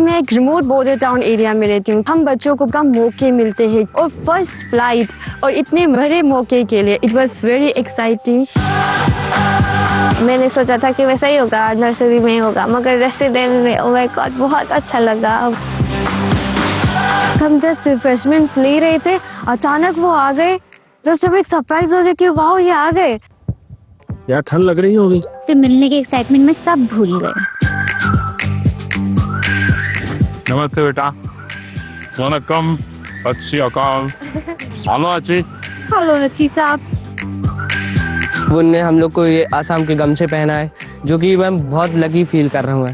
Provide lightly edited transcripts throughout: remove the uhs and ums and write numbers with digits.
मैं एक remote border town area में रहती हूँ। हम बच्चों को कम मौके मिलते हैं और फर्स्ट फ्लाइट और इतने बड़े मौके के लिए इट वॉज वेरी एक्साइटिंग। मैंने सोचा था कि वैसा ही होगा, नर्सरी में ही होगा, मगर रेसिडेंट में ओह माय गॉड बहुत अच्छा लगा। हम जस्ट रिफ्रेशमेंट ले रहे थे, अचानक वो आ गए। जस्ट हमें एक सरप्राइज हो गया कि वाह ये आ गए। यार ठंड लग रही होगी। से मिलने के एक्साइटमेंट में सब भूल गए। नमस्ते बेटा। वनकम, अच्छी अकाल। हेलो अच्छी। हेलो नची साहब। उनने हम लोग को ये आसाम के गमछे पहना है, जो कि मैं बहुत लकी फील कर रहा हूँ।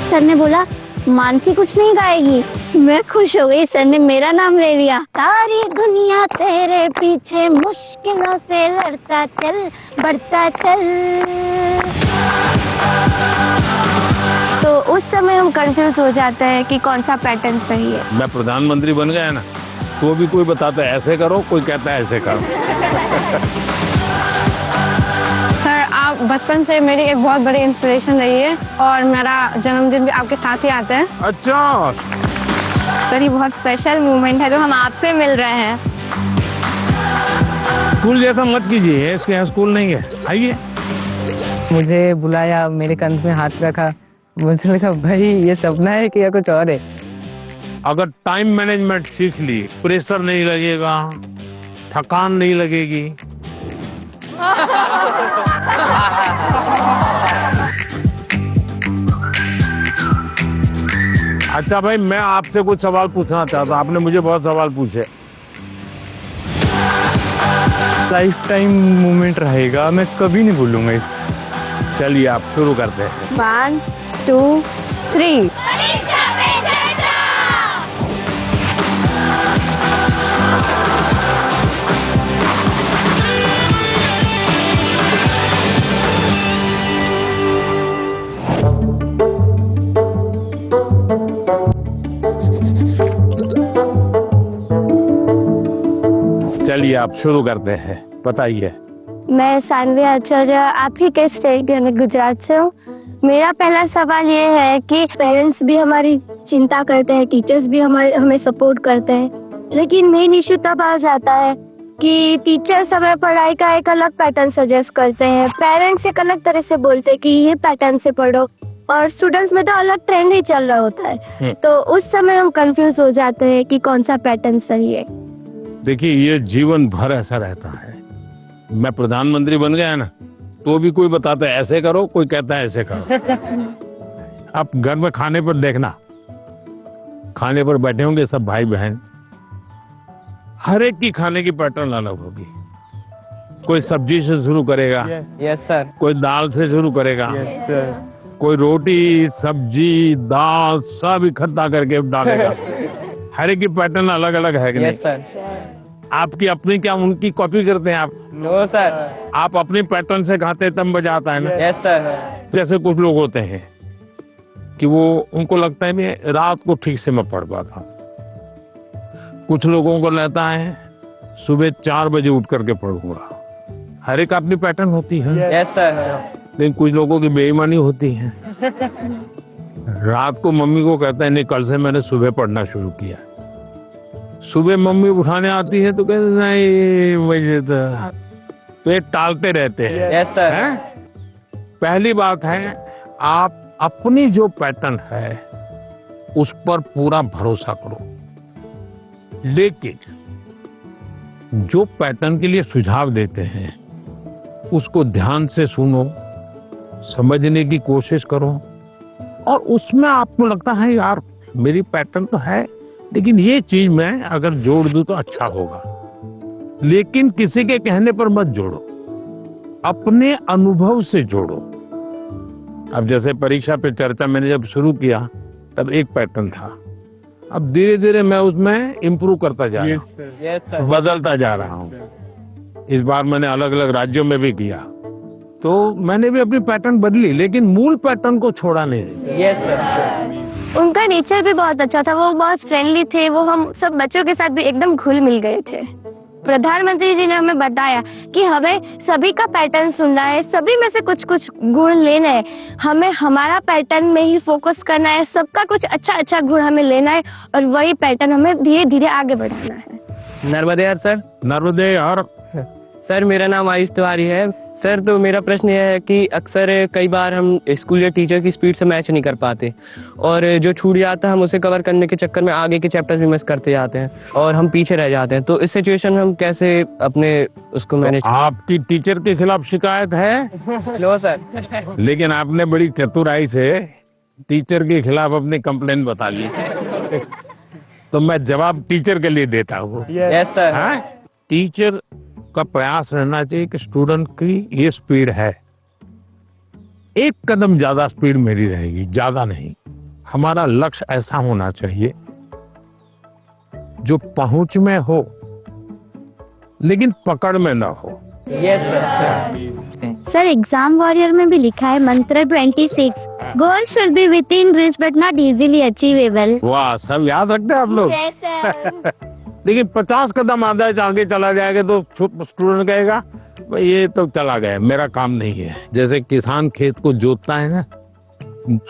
सर ने बोला मानसी कुछ नहीं गाएगी। मैं खुश हो गई, सर ने मेरा नाम ले लिया। सारी दुनिया तेरे पीछे मुश्किलों से लड़ता चल, बढ़ता चल। तो उस समय हम कंफ्यूज हो जाते हैं कि कौन सा पैटर्न सही है। मैं प्रधानमंत्री बन गया ना, तो भी कोई बताता है ऐसे करो, कोई कहता है ऐसे करो। सर आप बचपन से मेरी एक बहुत बड़ी इंस्पिरेशन रही है और मेरा जन्मदिन भी आपके साथ ही आता है। अच्छा सर ये बहुत स्पेशल मोमेंट है जो हम आपसे मिल रहे हैं। स्कूल जैसा मत कीजिए, इसके यहाँ स्कूल नहीं है। आइए। मुझे बुलाया, मेरे कंध में हाथ रखा, मुझे लगा भाई ये सपना है कि या कुछ और है। अगर टाइम मैनेजमेंट सीख ली, प्रेशर नहीं लगेगा, थकान नहीं लगेगी। अच्छा भाई, मैं आपसे कुछ सवाल पूछना चाहता, आपने मुझे बहुत सवाल पूछे। लाइफ टाइम मोमेंट रहेगा, मैं कभी नहीं भूलूंगा इस। चलिए आप शुरू करते हैं। 1 2 3। चलिए आप शुरू करते हैं, बताइए। मैं सानवी आचार्य, आप ही के स्टेट यानी गुजरात से हूँ। मेरा पहला सवाल ये है कि पेरेंट्स भी हमारी चिंता करते हैं, टीचर्स भी हमें सपोर्ट करते हैं, लेकिन मेन इश्यू तब आ जाता है कि टीचर्स हमें पढ़ाई का एक अलग पैटर्न सजेस्ट करते हैं, पेरेंट्स एक अलग तरह से बोलते हैं कि ये पैटर्न से पढ़ो, और स्टूडेंट्स में तो अलग ट्रेंड ही चल रहा होता है। तो उस समय हम कंफ्यूज हो जाते हैं कि कौन सा पैटर्न सही है। देखिए ये जीवन भर ऐसा रहता है। मैं प्रधानमंत्री बन गया ना, तो भी कोई बताता है ऐसे करो, कोई कहता है ऐसे करो। आप घर में खाने पर देखना, खाने पर बैठे होंगे सब भाई बहन, हर एक की खाने की पैटर्न अलग होगी। कोई सब्जी से शुरू करेगा, यस सर। कोई दाल से शुरू करेगा, यस सर। कोई रोटी सब्जी दाल सब इकट्ठा करके डालेगा। हर एक की पैटर्न अलग अलग है कि नहीं? Yes sir. आपकी अपनी क्या उनकी कॉपी करते हैं आप? No sir. आप अपनी पैटर्न से गाते तब मजा आता है ना। Yes sir. जैसे कुछ लोग होते हैं कि वो उनको लगता है मैं रात को ठीक से मैं पढ़ पाता हूँ, कुछ लोगों को लगता है सुबह 4 बजे उठ करके पढ़ूंगा। हर एक अपनी पैटर्न होती है। Yes sir. लेकिन कुछ लोगों की बेईमानी होती है, रात को मम्मी को कहता है नहीं कल से मैंने सुबह पढ़ना शुरू किया। सुबह मम्मी उठाने आती है तो कहते नहीं मुझे तो ये टालते रहते हैं। Yes sir. पहली बात है आप अपनी जो पैटर्न है उस पर पूरा भरोसा करो, लेकिन जो पैटर्न के लिए सुझाव देते हैं उसको ध्यान से सुनो, समझने की कोशिश करो, और उसमें आपको लगता है यार मेरी पैटर्न तो है लेकिन ये चीज मैं अगर जोड़ दूं तो अच्छा होगा, लेकिन किसी के कहने पर मत जोड़ो, अपने अनुभव से जोड़ो। अब जैसे परीक्षा पे चर्चा मैंने जब शुरू किया तब एक पैटर्न था, अब धीरे धीरे मैं उसमें इम्प्रूव करता जा रहा हूँ, यस सर। बदलता जा रहा हूँ। इस बार मैंने अलग अलग राज्यों में भी किया तो मैंने भी अपनी पैटर्न बदली, लेकिन मूल पैटर्न को छोड़ा नहीं। Yes sir. उनका नेचर भी बहुत अच्छा था, वो बहुत फ्रेंडली थे, वो हम सब बच्चों के साथ भी एकदम घुल मिल गए थे। प्रधानमंत्री जी ने हमें बताया कि हमें सभी का पैटर्न सुनना है, सभी में से कुछ कुछ गुण लेना है, हमें हमारा पैटर्न में ही फोकस करना है, सबका कुछ अच्छा अच्छा गुण हमें लेना है और वही पैटर्न हमें धीरे धीरे आगे बढ़ाना है। नर्मदे यार सर। नर्मदे और सर मेरा नाम आयुष तिवारी है। सर तो मेरा प्रश्न यह है कि अक्सर कई बार हम स्कूल या टीचर की स्पीड से मैच नहीं कर पाते और जो छूट जाता है हम उसे कवर करने के चक्कर में आगे के चैप्टर्स भी मिस करते जाते हैं और हम पीछे रह जाते हैं। तो इस सिचुएशन में हम कैसे अपने उसको मैनेज। आपकी टीचर के खिलाफ शिकायत है? लो सर। लेकिन आपने बड़ी चतुराई से टीचर के खिलाफ अपनी कंप्लेंट बता ली। तो मैं जवाब टीचर के लिए देता हूँ। Yes sir. हाँ? टीचर का प्रयास रहना चाहिए कि स्टूडेंट की ये स्पीड है, एक कदम ज्यादा स्पीड मेरी रहेगी, ज्यादा नहीं। हमारा लक्ष्य ऐसा होना चाहिए जो पहुंच में हो लेकिन पकड़ में ना हो। Yes sir. Sir exam warrior में भी लिखा है मंत्र 26, goal should be with in reach but not easily achievable. वाह, सब याद रखते हैं आप लोग। लेकिन 50 कदम आगे चला जाएगा तो स्टूडेंट कहेगा भाई ये तो चला गया, मेरा काम नहीं है। जैसे किसान खेत को जोतता है ना,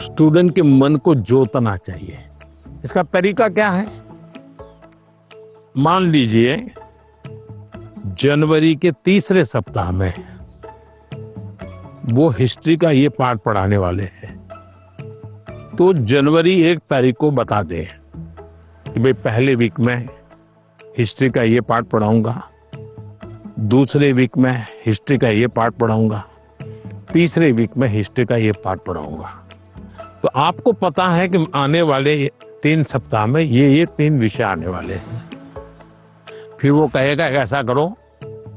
स्टूडेंट के मन को जोतना चाहिए। इसका तरीका क्या है? मान लीजिए जनवरी के तीसरे सप्ताह में वो हिस्ट्री का ये पाठ पढ़ाने वाले हैं, तो जनवरी 1 तारीख को बता दे कि भाई पहले वीक में हिस्ट्री का ये पार्ट पढ़ाऊंगा, दूसरे वीक में हिस्ट्री का ये पार्ट पढ़ाऊंगा, तीसरे वीक में हिस्ट्री का ये पार्ट पढ़ाऊंगा। तो आपको पता है कि आने वाले 3 सप्ताह में ये 3 विषय आने वाले हैं। फिर वो कहेगा ऐसा करो,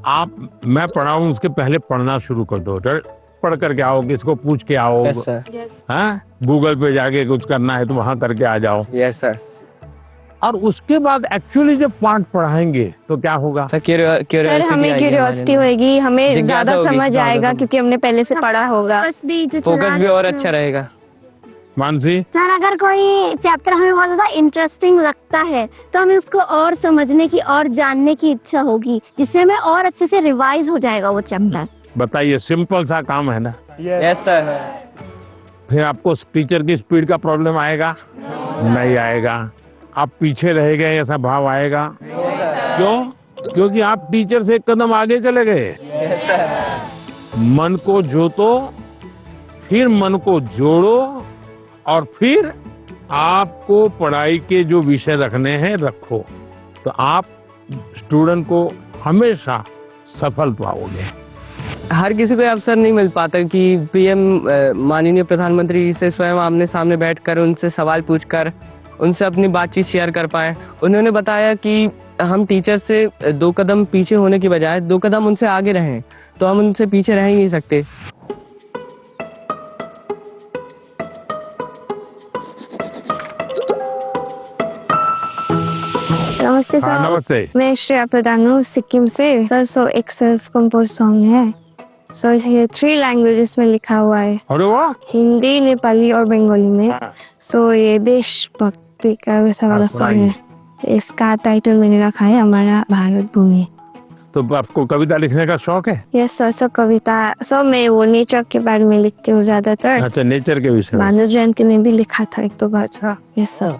आप मैं पढ़ाऊं उसके पहले पढ़ना शुरू कर दो, पढ़ करके आओ, किसको पूछ के आओ। Yes sir. हाँ, गूगल पे जाके कुछ करना है तो वहां करके आ जाओ। Yes sir. और उसके बाद एक्चुअली जब पाठ पढ़ाएंगे तो क्या होगा सर हमें क्यूरियोसिटी होगी, हमें ज्यादा समझ आएगा क्योंकि हमने पहले से पढ़ा होगा, फोकस भी और अच्छा रहेगा। मानसी सर अगर कोई चैप्टर हमें बहुत ज्यादा इंटरेस्टिंग लगता है तो हमें उसको और समझने की और जानने की इच्छा होगी, जिससे हमें और अच्छे से रिवाइज हो जाएगा वो चैप्टर। बताइए, सिंपल सा काम है ना। Yes sir. फिर आपको टीचर की स्पीड का प्रॉब्लम आएगा? नहीं आएगा। आप पीछे रह गए ऐसा भाव आएगा? क्यों? क्योंकि आप टीचर से एक कदम आगे चले गए। मन को जोतो, फिर मन को जोड़ो और फिर आपको पढ़ाई के जो विषय रखने हैं रखो, तो आप स्टूडेंट को हमेशा सफल पाओगे। हर किसी को अवसर नहीं मिल पाता कि पीएम माननीय प्रधानमंत्री से स्वयं आमने सामने बैठकर उनसे सवाल पूछकर उनसे अपनी बातचीत शेयर कर पाए। उन्होंने बताया कि हम टीचर से 2 कदम पीछे होने की बजाय 2 कदम उनसे आगे रहें, तो हम उनसे पीछे रह ही नहीं सकते। नमस्ते सर। नमस्ते। मैं श्रेया प्रधान हूँ सिक्किम से सर। सो एक सेल्फ कंपोज सॉन्ग है, सो ये 3 लैंग्वेजेस में लिखा हुआ है, अरे वाह। हिंदी, नेपाली और बंगाली में। सो ये देशभक्ति का वैसा वाला सॉन्ग है। इसका टाइटल मैंने रखा है हमारा भारत भूमि। तो आपको कविता लिखने का शौक है? Yes sir. सब कविता सब मैं वो नेचर के बारे में लिखती हूँ ज्यादातर। अच्छा, नेचर के विषय में। भानु जयंती ने भी लिखा था 1-2 बार। Yes sir.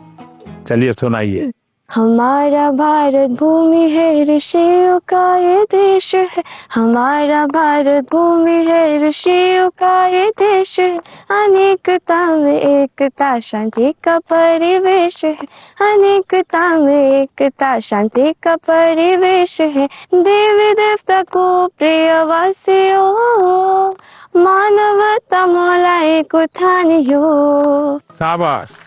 चलिए सुनाइए। हमारा भारत भूमि है, ऋषियों का ये देश है। हमारा भारत भूमि है, ऋषियों का ये देश है। अनेकता में एकता, शांति का परिवेश है। अनेकता में एकता, शांति का परिवेश है। देवी देवता को प्रिय वासियों, मानवता मौला एक उठानियो। शाबाश,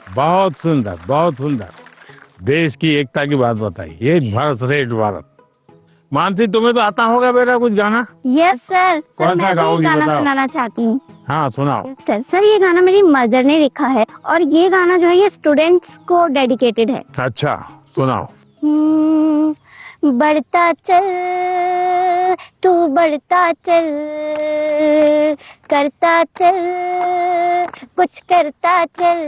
बहुत सुंदर, बहुत सुंदर। देश की एकता की बात बताई। एक भारत श्रेष्ठ भारत। मानसी, तुम्हें तो आता होगा बेटा कुछ गाना? Yes sir. कौन सा गाओगी गाना बताओ? सुनाना चाहती हूँ। हाँ सुनाओ। सर ये गाना मेरी मदर ने लिखा है और ये गाना जो है ये स्टूडेंट्स को डेडिकेटेड है। अच्छा सुनाओ। बढ़ता चल तू बढ़ता चल, करता चल कुछ करता चल,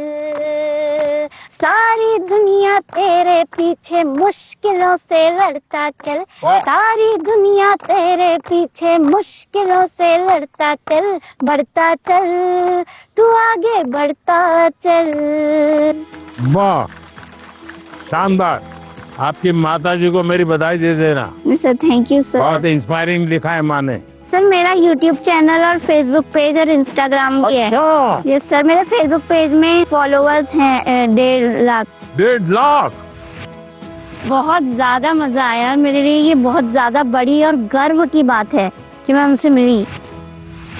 सारी दुनिया तेरे पीछे मुश्किलों से लड़ता चल, सारी दुनिया तेरे पीछे मुश्किलों से लड़ता चल, बढ़ता चल तू आगे बढ़ता चल। वाह, शानदार। आपकी माताजी को मेरी बधाई दे देना। Sir thank you sir. बहुत इंस्पायरिंग लिखा है माँ ने। सर मेरा यूट्यूब चैनल और फेसबुक पेज और इंस्टाग्राम भी है। यस सर, मेरे फेसबुक पेज में फॉलोअर्स हैं 1.5 लाख। 1.5 लाख? बहुत ज्यादा मजा आया, मेरे लिए ये बहुत ज्यादा बड़ी और गर्व की बात है कि मैं उनसे मिली।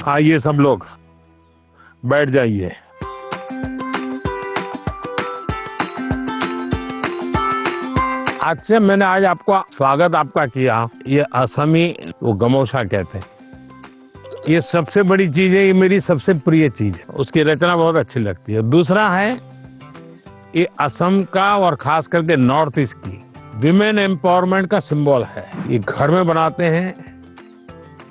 आइए सब लोग बैठ जाइए। आज से मैंने आज आपको स्वागत आपका किया। ये असमी वो गमोशा कहते हैं। ये सबसे बड़ी चीज है, ये मेरी सबसे प्रिय चीज है। उसकी रचना बहुत अच्छी लगती है। दूसरा है ये असम का और खास करके नॉर्थ ईस्ट की विमेन एम्पावरमेंट का सिंबल है। ये घर में बनाते हैं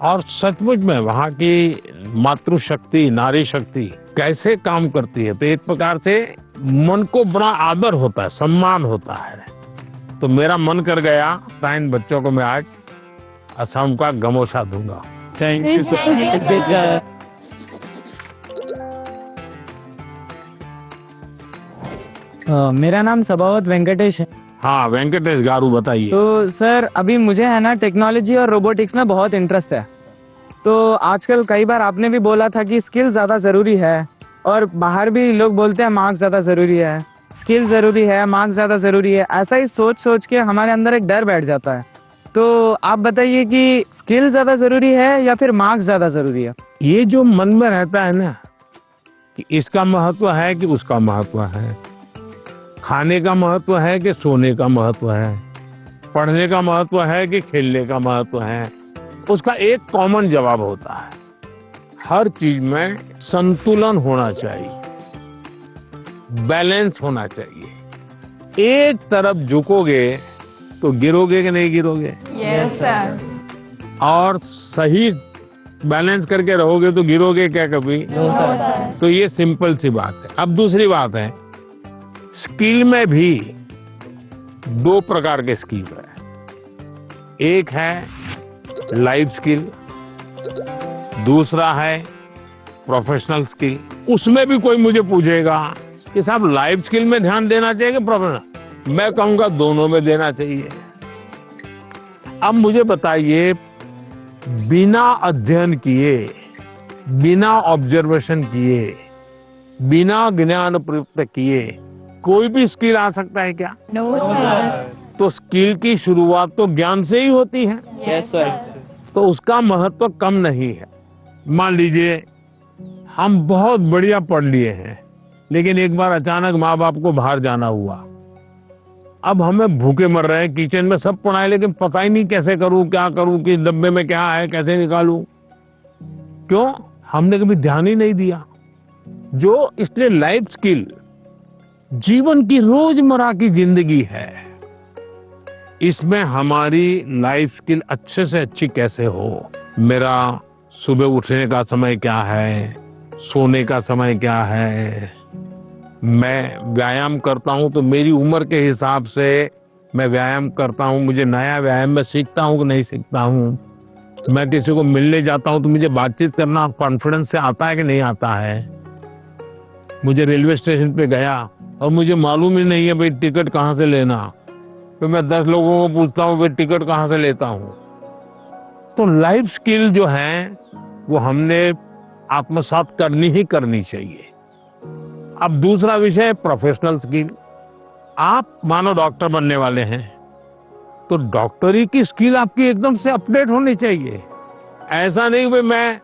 और सचमुच में वहाँ की मातृशक्ति, नारी शक्ति कैसे काम करती है, तो एक प्रकार से मन को बड़ा आदर होता है, सम्मान होता है। तो मेरा मन कर गया था इन बच्चों को मैं आज असम का गमोशा दूंगा। Thank you sir. मेरा नाम सभावत वेंकटेश है। हाँ वेंकटेश गारू, बताइए। तो सर अभी मुझे है ना टेक्नोलॉजी और रोबोटिक्स में बहुत इंटरेस्ट है। तो आजकल कई बार आपने भी बोला था कि स्किल ज़्यादा ज़रूरी है, और बाहर भी लोग बोलते हैं मार्क्स ज़्यादा ज़रूरी है, स्किल ज़रूरी है, मार्क्स ज़्यादा ज़रूरी है। ऐसा ही सोच सोच के हमारे अंदर एक डर बैठ जाता है। तो आप बताइए कि स्किल ज़्यादा ज़रूरी है या फिर मार्क्स ज़्यादा ज़रूरी है? ये जो मन में रहता है ना कि इसका महत्व है कि उसका महत्व है, खाने का महत्व है कि सोने का महत्व है, पढ़ने का महत्व है कि खेलने का महत्व है, उसका एक कॉमन जवाब होता है, हर चीज में संतुलन होना चाहिए, बैलेंस होना चाहिए। एक तरफ झुकोगे तो गिरोगे कि नहीं गिरोगे? Yes sir. और सही बैलेंस करके रहोगे तो गिरोगे क्या कभी? No sir. तो ये सिंपल सी बात है। अब दूसरी बात है, स्किल में भी 2 प्रकार के स्किल है। एक है लाइफ स्किल, दूसरा है प्रोफेशनल स्किल। उसमें भी कोई मुझे पूछेगा कि साहब लाइफ स्किल में ध्यान देना चाहिए कि प्रोफेशनल, मैं कहूंगा दोनों में देना चाहिए। अब मुझे बताइए, बिना अध्ययन किए, बिना ऑब्जर्वेशन किए, बिना ज्ञान प्राप्त किए कोई भी स्किल आ सकता है क्या? No sir. तो स्किल की शुरुआत तो ज्ञान से ही होती है। Yes sir. तो उसका महत्व कम नहीं है। मान लीजिए हम बहुत बढ़िया पढ़ लिए हैं, लेकिन एक बार अचानक माँ बाप को बाहर जाना हुआ। अब हमें भूखे मर रहे हैं, किचन में सब पढ़ाए, लेकिन पता ही नहीं कैसे करूं, क्या करूं, कि डब्बे में क्या है, कैसे निकालूं। क्यों? हमने कभी ध्यान ही नहीं दिया। जो इसलिए लाइफ स्किल जीवन की रोजमर्रा की जिंदगी है, इसमें हमारी लाइफ स्किल अच्छे से अच्छी कैसे हो। मेरा सुबह उठने का समय क्या है, सोने का समय क्या है, मैं व्यायाम करता हूं तो मेरी उम्र के हिसाब से मैं व्यायाम करता हूं, मुझे नया व्यायाम में सीखता हूं कि नहीं सीखता हूं। मैं किसी को मिलने जाता हूं तो मुझे बातचीत करना कॉन्फिडेंस से आता है कि नहीं आता है। मुझे रेलवे स्टेशन पे गया और मुझे मालूम ही नहीं है भाई टिकट कहाँ से लेना, तो मैं 10 लोगों को पूछता हूँ भाई टिकट कहाँ से लेता हूँ। तो लाइफ स्किल जो है वो हमने आत्मसात करनी ही करनी चाहिए। अब दूसरा विषय प्रोफेशनल स्किल। आप मानो डॉक्टर बनने वाले हैं, तो डॉक्टरी की स्किल आपकी एकदम से अपडेट होनी चाहिए। ऐसा नहीं भाई मैं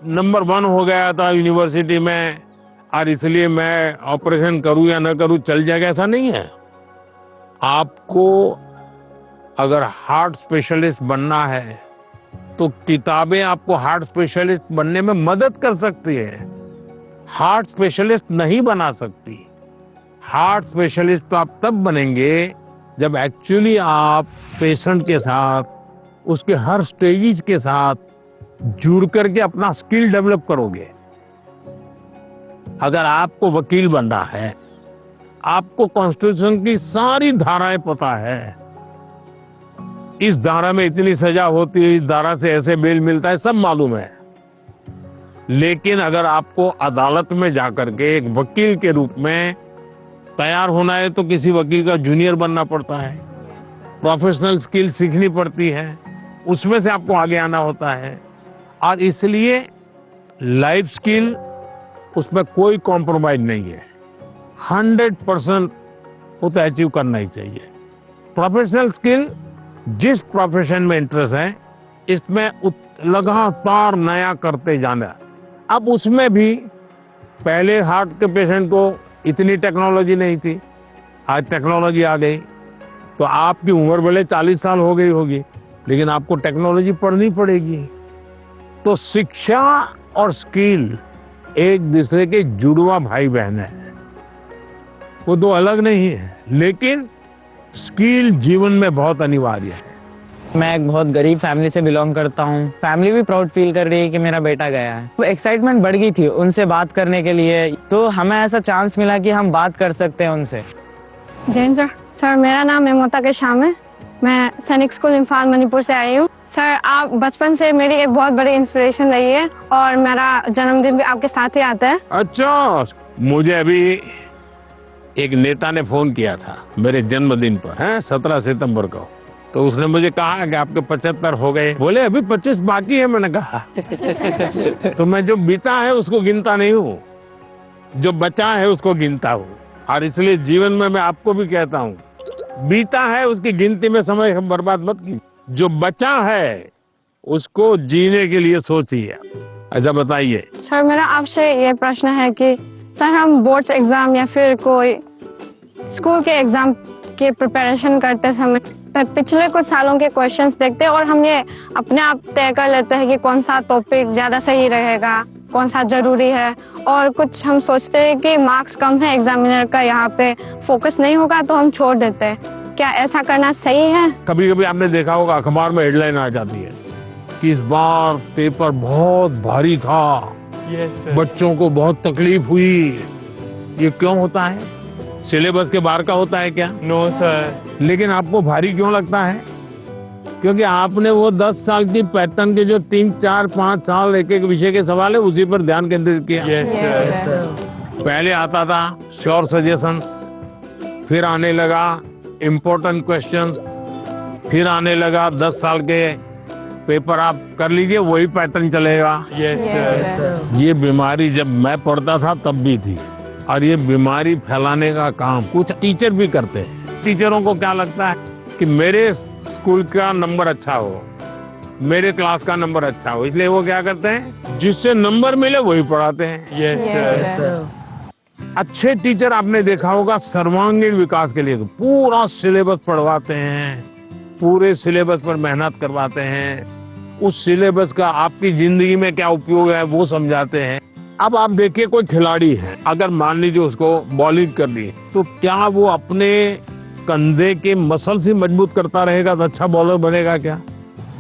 नंबर 1 हो गया था यूनिवर्सिटी में और इसलिए मैं ऑपरेशन करूं या ना करूं चल जाएगा, ऐसा नहीं है। आपको अगर हार्ट स्पेशलिस्ट बनना है तो किताबें आपको हार्ट स्पेशलिस्ट बनने में मदद कर सकती है, हार्ट स्पेशलिस्ट नहीं बना सकती। हार्ट स्पेशलिस्ट तो आप तब बनेंगे जब एक्चुअली आप पेशेंट के साथ, उसके हर स्टेजेस के साथ जुड़ करके अपना स्किल डेवलप करोगे। अगर आपको वकील बनना है, आपको कॉन्स्टिट्यूशन की सारी धाराएं पता है, इस धारा में इतनी सजा होती है, इस धारा से ऐसे बेल मिलता है, सब मालूम है। लेकिन अगर आपको अदालत में जाकर के एक वकील के रूप में तैयार होना है तो किसी वकील का जूनियर बनना पड़ता है, प्रोफेशनल स्किल सीखनी पड़ती है, उसमें से आपको आगे आना होता है। और इसलिए लाइफ स्किल, उसमें कोई कॉम्प्रोमाइज नहीं है, 100% वो तो अचीव करना ही चाहिए। प्रोफेशनल स्किल, जिस प्रोफेशन में इंटरेस्ट है, इसमें लगातार नया करते जाना। अब उसमें भी पहले हार्ट के पेशेंट को इतनी टेक्नोलॉजी नहीं थी, आज टेक्नोलॉजी आ गई, तो आपकी उम्र भले 40 साल हो गई होगी, लेकिन आपको टेक्नोलॉजी पढ़नी पड़ेगी। तो शिक्षा और स्किल एक दूसरे के जुड़वा भाई बहन है, वो दो अलग नहीं है, लेकिन स्किल जीवन में बहुत अनिवार्य है। मैं एक बहुत गरीब फैमिली से बिलोंग करता हूँ। फैमिली भी प्राउड फील कर रही है कि मेरा बेटा गया है। एक्साइटमेंट बढ़ गई थी उनसे बात करने के लिए, तो हमें ऐसा चांस मिला कि हम बात कर सकते हैं उनसे। जैन सर, मेरा नाम ममता के शाम है। मैं सैनिक स्कूल इम्फाल मणिपुर से आई हूँ। सर, आप बचपन से मेरी एक बहुत बड़ी इंस्पिरेशन रही है और मेरा जन्मदिन भी आपके साथ ही आता है। अच्छा, मुझे अभी एक नेता ने फोन किया था मेरे जन्मदिन पर, है 17 सितंबर को, तो उसने मुझे कहा कि आपके 75 हो गए, बोले अभी 25 बाकी है। मैंने कहा तो मैं जो बीता है उसको गिनता नहीं हूँ, जो बचा है उसको गिनता हूँ। और इसलिए जीवन में मैं आपको भी कहता हूँ, बीता है उसकी गिनती में समय बर्बाद मत कीजिए, जो बचा है उसको जीने के लिए सोचिए। अच्छा बताइए सर, मेरा आपसे ये प्रश्न है कि सर, हम बोर्ड्स एग्जाम या फिर कोई स्कूल के एग्जाम के प्रिपरेशन करते समय पिछले कुछ सालों के क्वेश्चंस देखते हैं और हम ये अपने आप तय कर लेते हैं कि कौन सा टॉपिक ज़्यादा सही रहेगा, कौन सा जरूरी है, और कुछ हम सोचते हैं कि मार्क्स कम है एग्जामिनर का, यहाँ पे फोकस नहीं होगा तो हम छोड़ देते हैं। क्या ऐसा करना सही है? कभी कभी आपने देखा होगा अखबार में हेडलाइन आ जाती है कि इस बार पेपर बहुत भारी था, बच्चों को बहुत तकलीफ हुई। ये क्यों होता है? सिलेबस के बाहर का होता है क्या? No sir. लेकिन आपको भारी क्यों लगता है? क्योंकि आपने वो 10 साल की पैटर्न के जो 3, 4, 5 साल एक एक विषय के सवाल है उसी पर ध्यान केंद्रित किया। Yes sir. पहले आता था श्योर सजेशंस, फिर आने लगा इम्पोर्टेंट क्वेश्चंस, फिर आने लगा 10 साल के पेपर आप कर लीजिए, वही पैटर्न चलेगा। Yes sir. ये बीमारी जब मैं पढ़ता था तब भी थी, और ये बीमारी फैलाने का काम कुछ टीचर भी करते हैं। टीचरों को क्या लगता है कि मेरे स्कूल का नंबर अच्छा हो, मेरे क्लास का नंबर अच्छा हो, इसलिए वो क्या करते हैं, जिससे नंबर मिले वही पढ़ाते हैं। Yes sir. अच्छे टीचर आपने देखा होगा सर्वांगीण विकास के लिए पूरा सिलेबस पढ़वाते हैं, पूरे सिलेबस पर मेहनत करवाते हैं, उस सिलेबस का आपकी जिंदगी में क्या उपयोग है वो समझाते हैं। अब आप देखिए कोई खिलाड़ी है, अगर मान लीजिए उसको बॉलिंग करनी है, तो क्या वो अपने कंधे के मसल से मजबूत करता रहेगा तो अच्छा बॉलर बनेगा क्या?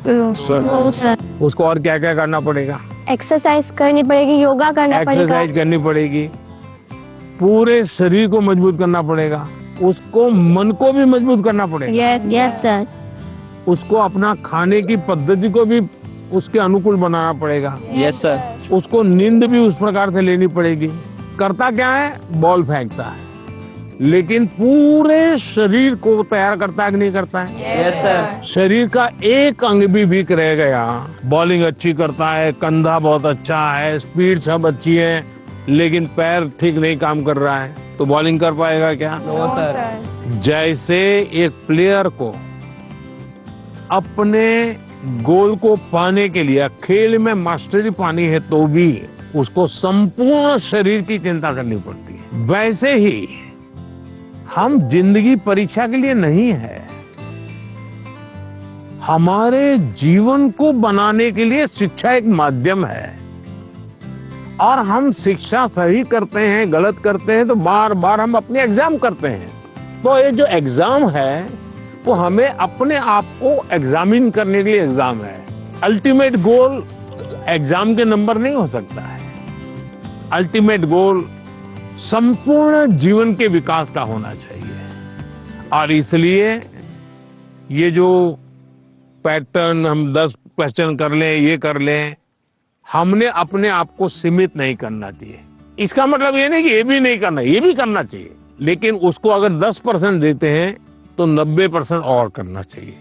सर, उसको और क्या क्या करना पड़ेगा? एक्सरसाइज करनी पड़ेगी, योगा करना पड़ेगा। एक्सरसाइज करनी पड़ेगी, पूरे शरीर को मजबूत करना पड़ेगा, उसको मन को भी मजबूत करना पड़ेगा। Yes sir. उसको अपना खाने की पद्धति को भी उसके अनुकूल बनाना पड़ेगा। Yes sir. उसको नींद भी उस प्रकार से लेनी पड़ेगी। करता क्या है? बॉल फेंकता है, लेकिन पूरे शरीर को तैयार करता है कि नहीं करता है? Yes sir. शरीर का एक अंग भी वीक रह गया, बॉलिंग अच्छी करता है, कंधा बहुत अच्छा है, स्पीड सब अच्छी है, लेकिन पैर ठीक नहीं काम कर रहा है, तो बॉलिंग कर पाएगा क्या? No sir. जैसे एक प्लेयर को अपने गोल को पाने के लिए खेल में मास्टरी पानी है तो भी उसको संपूर्ण शरीर की चिंता करनी पड़ती है, वैसे ही हम जिंदगी परीक्षा के लिए नहीं है, हमारे जीवन को बनाने के लिए शिक्षा एक माध्यम है। और हम शिक्षा सही करते हैं, गलत करते हैं, तो बार बार हम अपने एग्जाम करते हैं। तो ये जो एग्जाम है वो हमें अपने आप को एग्जामिन करने के लिए एग्जाम है। अल्टीमेट गोल एग्जाम के नंबर नहीं हो सकता है। अल्टीमेट गोल संपूर्ण जीवन के विकास का होना चाहिए। और इसलिए ये जो पैटर्न हम 10 क्वेश्चन कर लें, ये कर लें, हमने अपने आप को सीमित नहीं करना चाहिए। इसका मतलब ये नहीं कि ये भी नहीं करना, ये भी करना चाहिए, लेकिन उसको अगर 10% देते हैं तो 90% और करना चाहिए।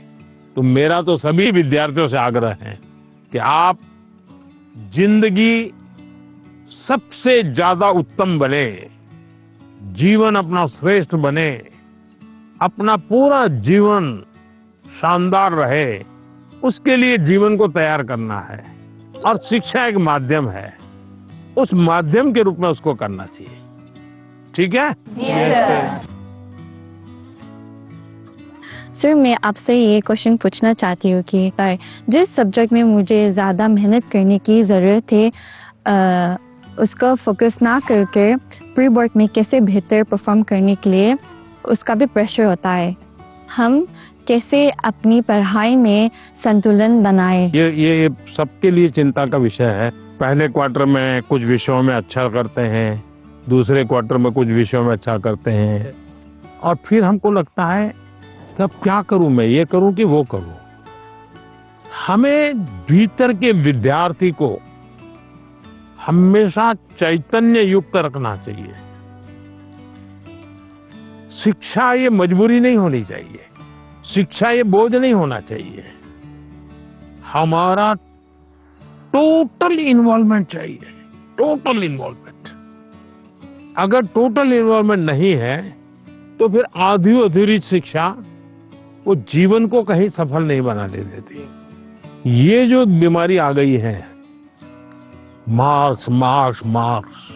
तो मेरा तो सभी विद्यार्थियों से आग्रह है कि आप जिंदगी सबसे ज्यादा उत्तम बने, जीवन अपना श्रेष्ठ बने, अपना पूरा जीवन शानदार रहे, उसके लिए जीवन को तैयार करना है। और शिक्षा एक माध्यम है, उस माध्यम के रूप में उसको करना चाहिए। ठीक है? सर, मैं आपसे ये क्वेश्चन पूछना चाहती हूँ कि जिस सब्जेक्ट में मुझे ज़्यादा मेहनत करने की ज़रूरत है, उसका फोकस ना करके प्री बोर्ड में कैसे बेहतर परफॉर्म करने के लिए उसका भी प्रेशर होता है। हम कैसे अपनी पढ़ाई में संतुलन बनाए? ये सबके लिए चिंता का विषय है। पहले क्वार्टर में कुछ विषयों में अच्छा करते हैं, दूसरे क्वार्टर में कुछ विषयों में अच्छा करते हैं, और फिर हमको लगता है कि अब क्या करूं, मैं ये करूं कि वो करूं। हमें भीतर के विद्यार्थी को हमेशा चैतन्य युक्त रखना चाहिए। शिक्षा ये मजबूरी नहीं होनी चाहिए, शिक्षा ये बोझ नहीं होना चाहिए। हमारा टोटल इन्वॉल्वमेंट चाहिए, टोटल इन्वॉल्वमेंट। अगर टोटल इन्वॉल्वमेंट नहीं है तो फिर आधी अधूरी शिक्षा वो जीवन को कहीं सफल नहीं बना ले देती। ये जो बीमारी आ गई है, मार्क्स मार्क्स मार्क्स,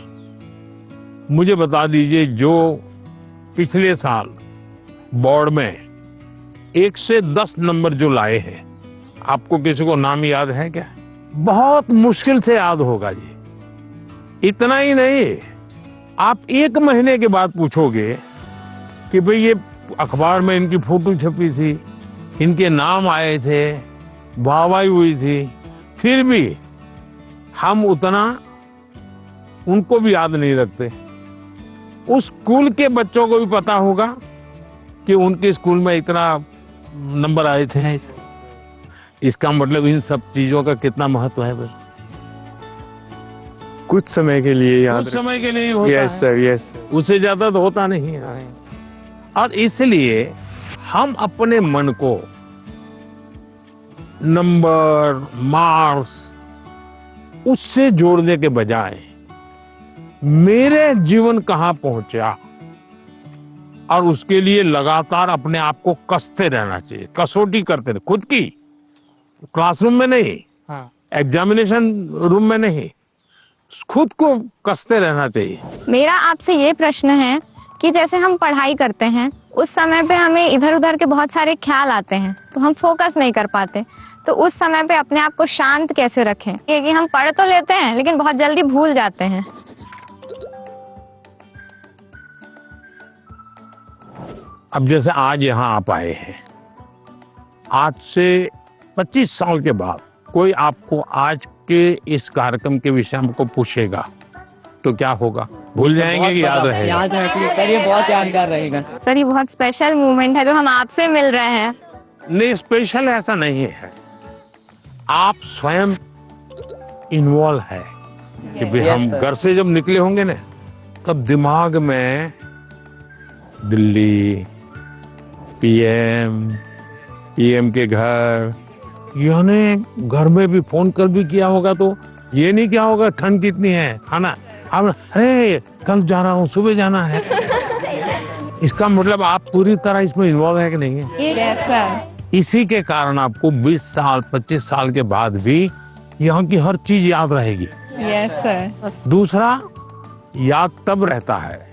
मुझे बता दीजिए, जो पिछले साल बोर्ड में 1 से 10 नंबर जो लाए हैं, आपको किसी को नाम याद है क्या? बहुत मुश्किल से याद होगा जी। इतना ही नहीं, आप 1 महीने के बाद पूछोगे कि भाई ये अखबार में इनकी फोटो छपी थी, इनके नाम आए थे, वाहवाही हुई थी, फिर भी हम उतना उनको भी याद नहीं रखते। उस स्कूल के बच्चों को भी पता होगा कि उनके स्कूल में इतना नंबर आए थे। इसका मतलब इन सब चीजों का कितना महत्व है भाई। कुछ समय के लिए याद, कुछ समय के लिए होता यस सर, यस। उससे ज्यादा तो होता नहीं है। और इसलिए हम अपने मन को नंबर, मार्क्स, उससे जोड़ने के बजाय मेरे जीवन कहां पहुंचा, और उसके लिए लगातार अपने आप को कसते रहना चाहिए, कसौटी करते रहे खुद की। क्लासरूम में नहीं, एग्जामिनेशन रूम में नहीं, खुद को कसते रहना चाहिए। मेरा आपसे ये प्रश्न है कि जैसे हम पढ़ाई करते हैं, उस समय पे हमें इधर उधर के बहुत सारे ख्याल आते हैं, तो हम फोकस नहीं कर पाते। तो उस समय पे अपने आप को शांत कैसे रखें? क्योंकि हम पढ़ तो लेते हैं लेकिन बहुत जल्दी भूल जाते हैं। अब जैसे आज यहाँ आप आए हैं, आज से 25 साल के बाद कोई आपको आज के इस कार्यक्रम के विषय में को पूछेगा तो क्या होगा? भूल जाएंगे कि याद रहेगा? याद रखिए सर, ये बहुत यादगार रहेगा। सर, ये बहुत स्पेशल मोमेंट है जो हम आपसे मिल रहे हैं। नहीं, स्पेशल ऐसा नहीं है, आप स्वयं इन्वॉल्व है कि भाई हम घर से जब निकले होंगे ना, तब दिमाग में दिल्ली, पीएम के घर, यानी घर में भी फोन कर भी किया होगा तो ये नहीं क्या होगा ठंड कितनी है ना, अब अरे कल जा रहा हूँ, सुबह जाना है। इसका मतलब आप पूरी तरह इसमें इन्वॉल्व है कि नहीं है? Yes sir. इसी के कारण आपको 20 साल 25 साल के बाद भी यहाँ की हर चीज याद रहेगी। Yes sir. दूसरा, याद तब रहता है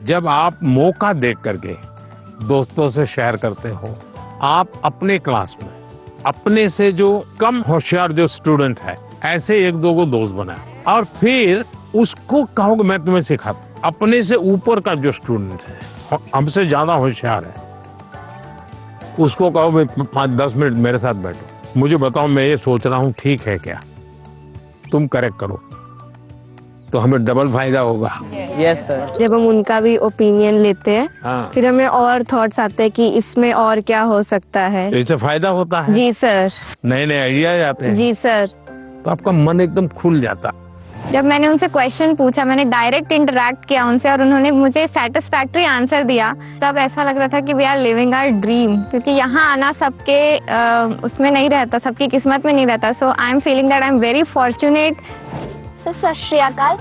जब आप मौका देख करके दोस्तों से शेयर करते हो। आप अपने क्लास में अपने से जो कम होशियार जो स्टूडेंट है, ऐसे 1-2 को दोस्त बनाए और फिर उसको कहोगे मैं तुम्हें सिखाता। अपने से ऊपर का जो स्टूडेंट है, हमसे ज्यादा होशियार है, उसको कहो भाई 5-10 मिनट मेरे साथ बैठो, मुझे बताओ मैं ये सोच रहा हूँ ठीक है क्या, तुम करेक्ट करो, तो हमें डबल फायदा होगा। Yes sir. जब हम उनका भी ओपिनियन लेते हैं हाँ, फिर हमें और थॉट्स आते हैं कि इसमें और क्या हो सकता है। तो इससे फायदा होता है, जी सर। नए नए आइडिया आते हैं, जी सर। तो आपका मन एकदम खुल जाता। जब मैंने उनसे क्वेश्चन पूछा, मैंने डायरेक्ट इंटरेक्ट किया उनसे और उन्होंने मुझे सेटिस्फैक्टरी आंसर दिया, तब ऐसा लग रहा था कि we are living our dream, क्योंकि यहाँ आना सबके उसमें नहीं रहता, सबकी किस्मत में नहीं रहता। So I am feeling that I am very fortunate. Sir Sat Sri अकाल।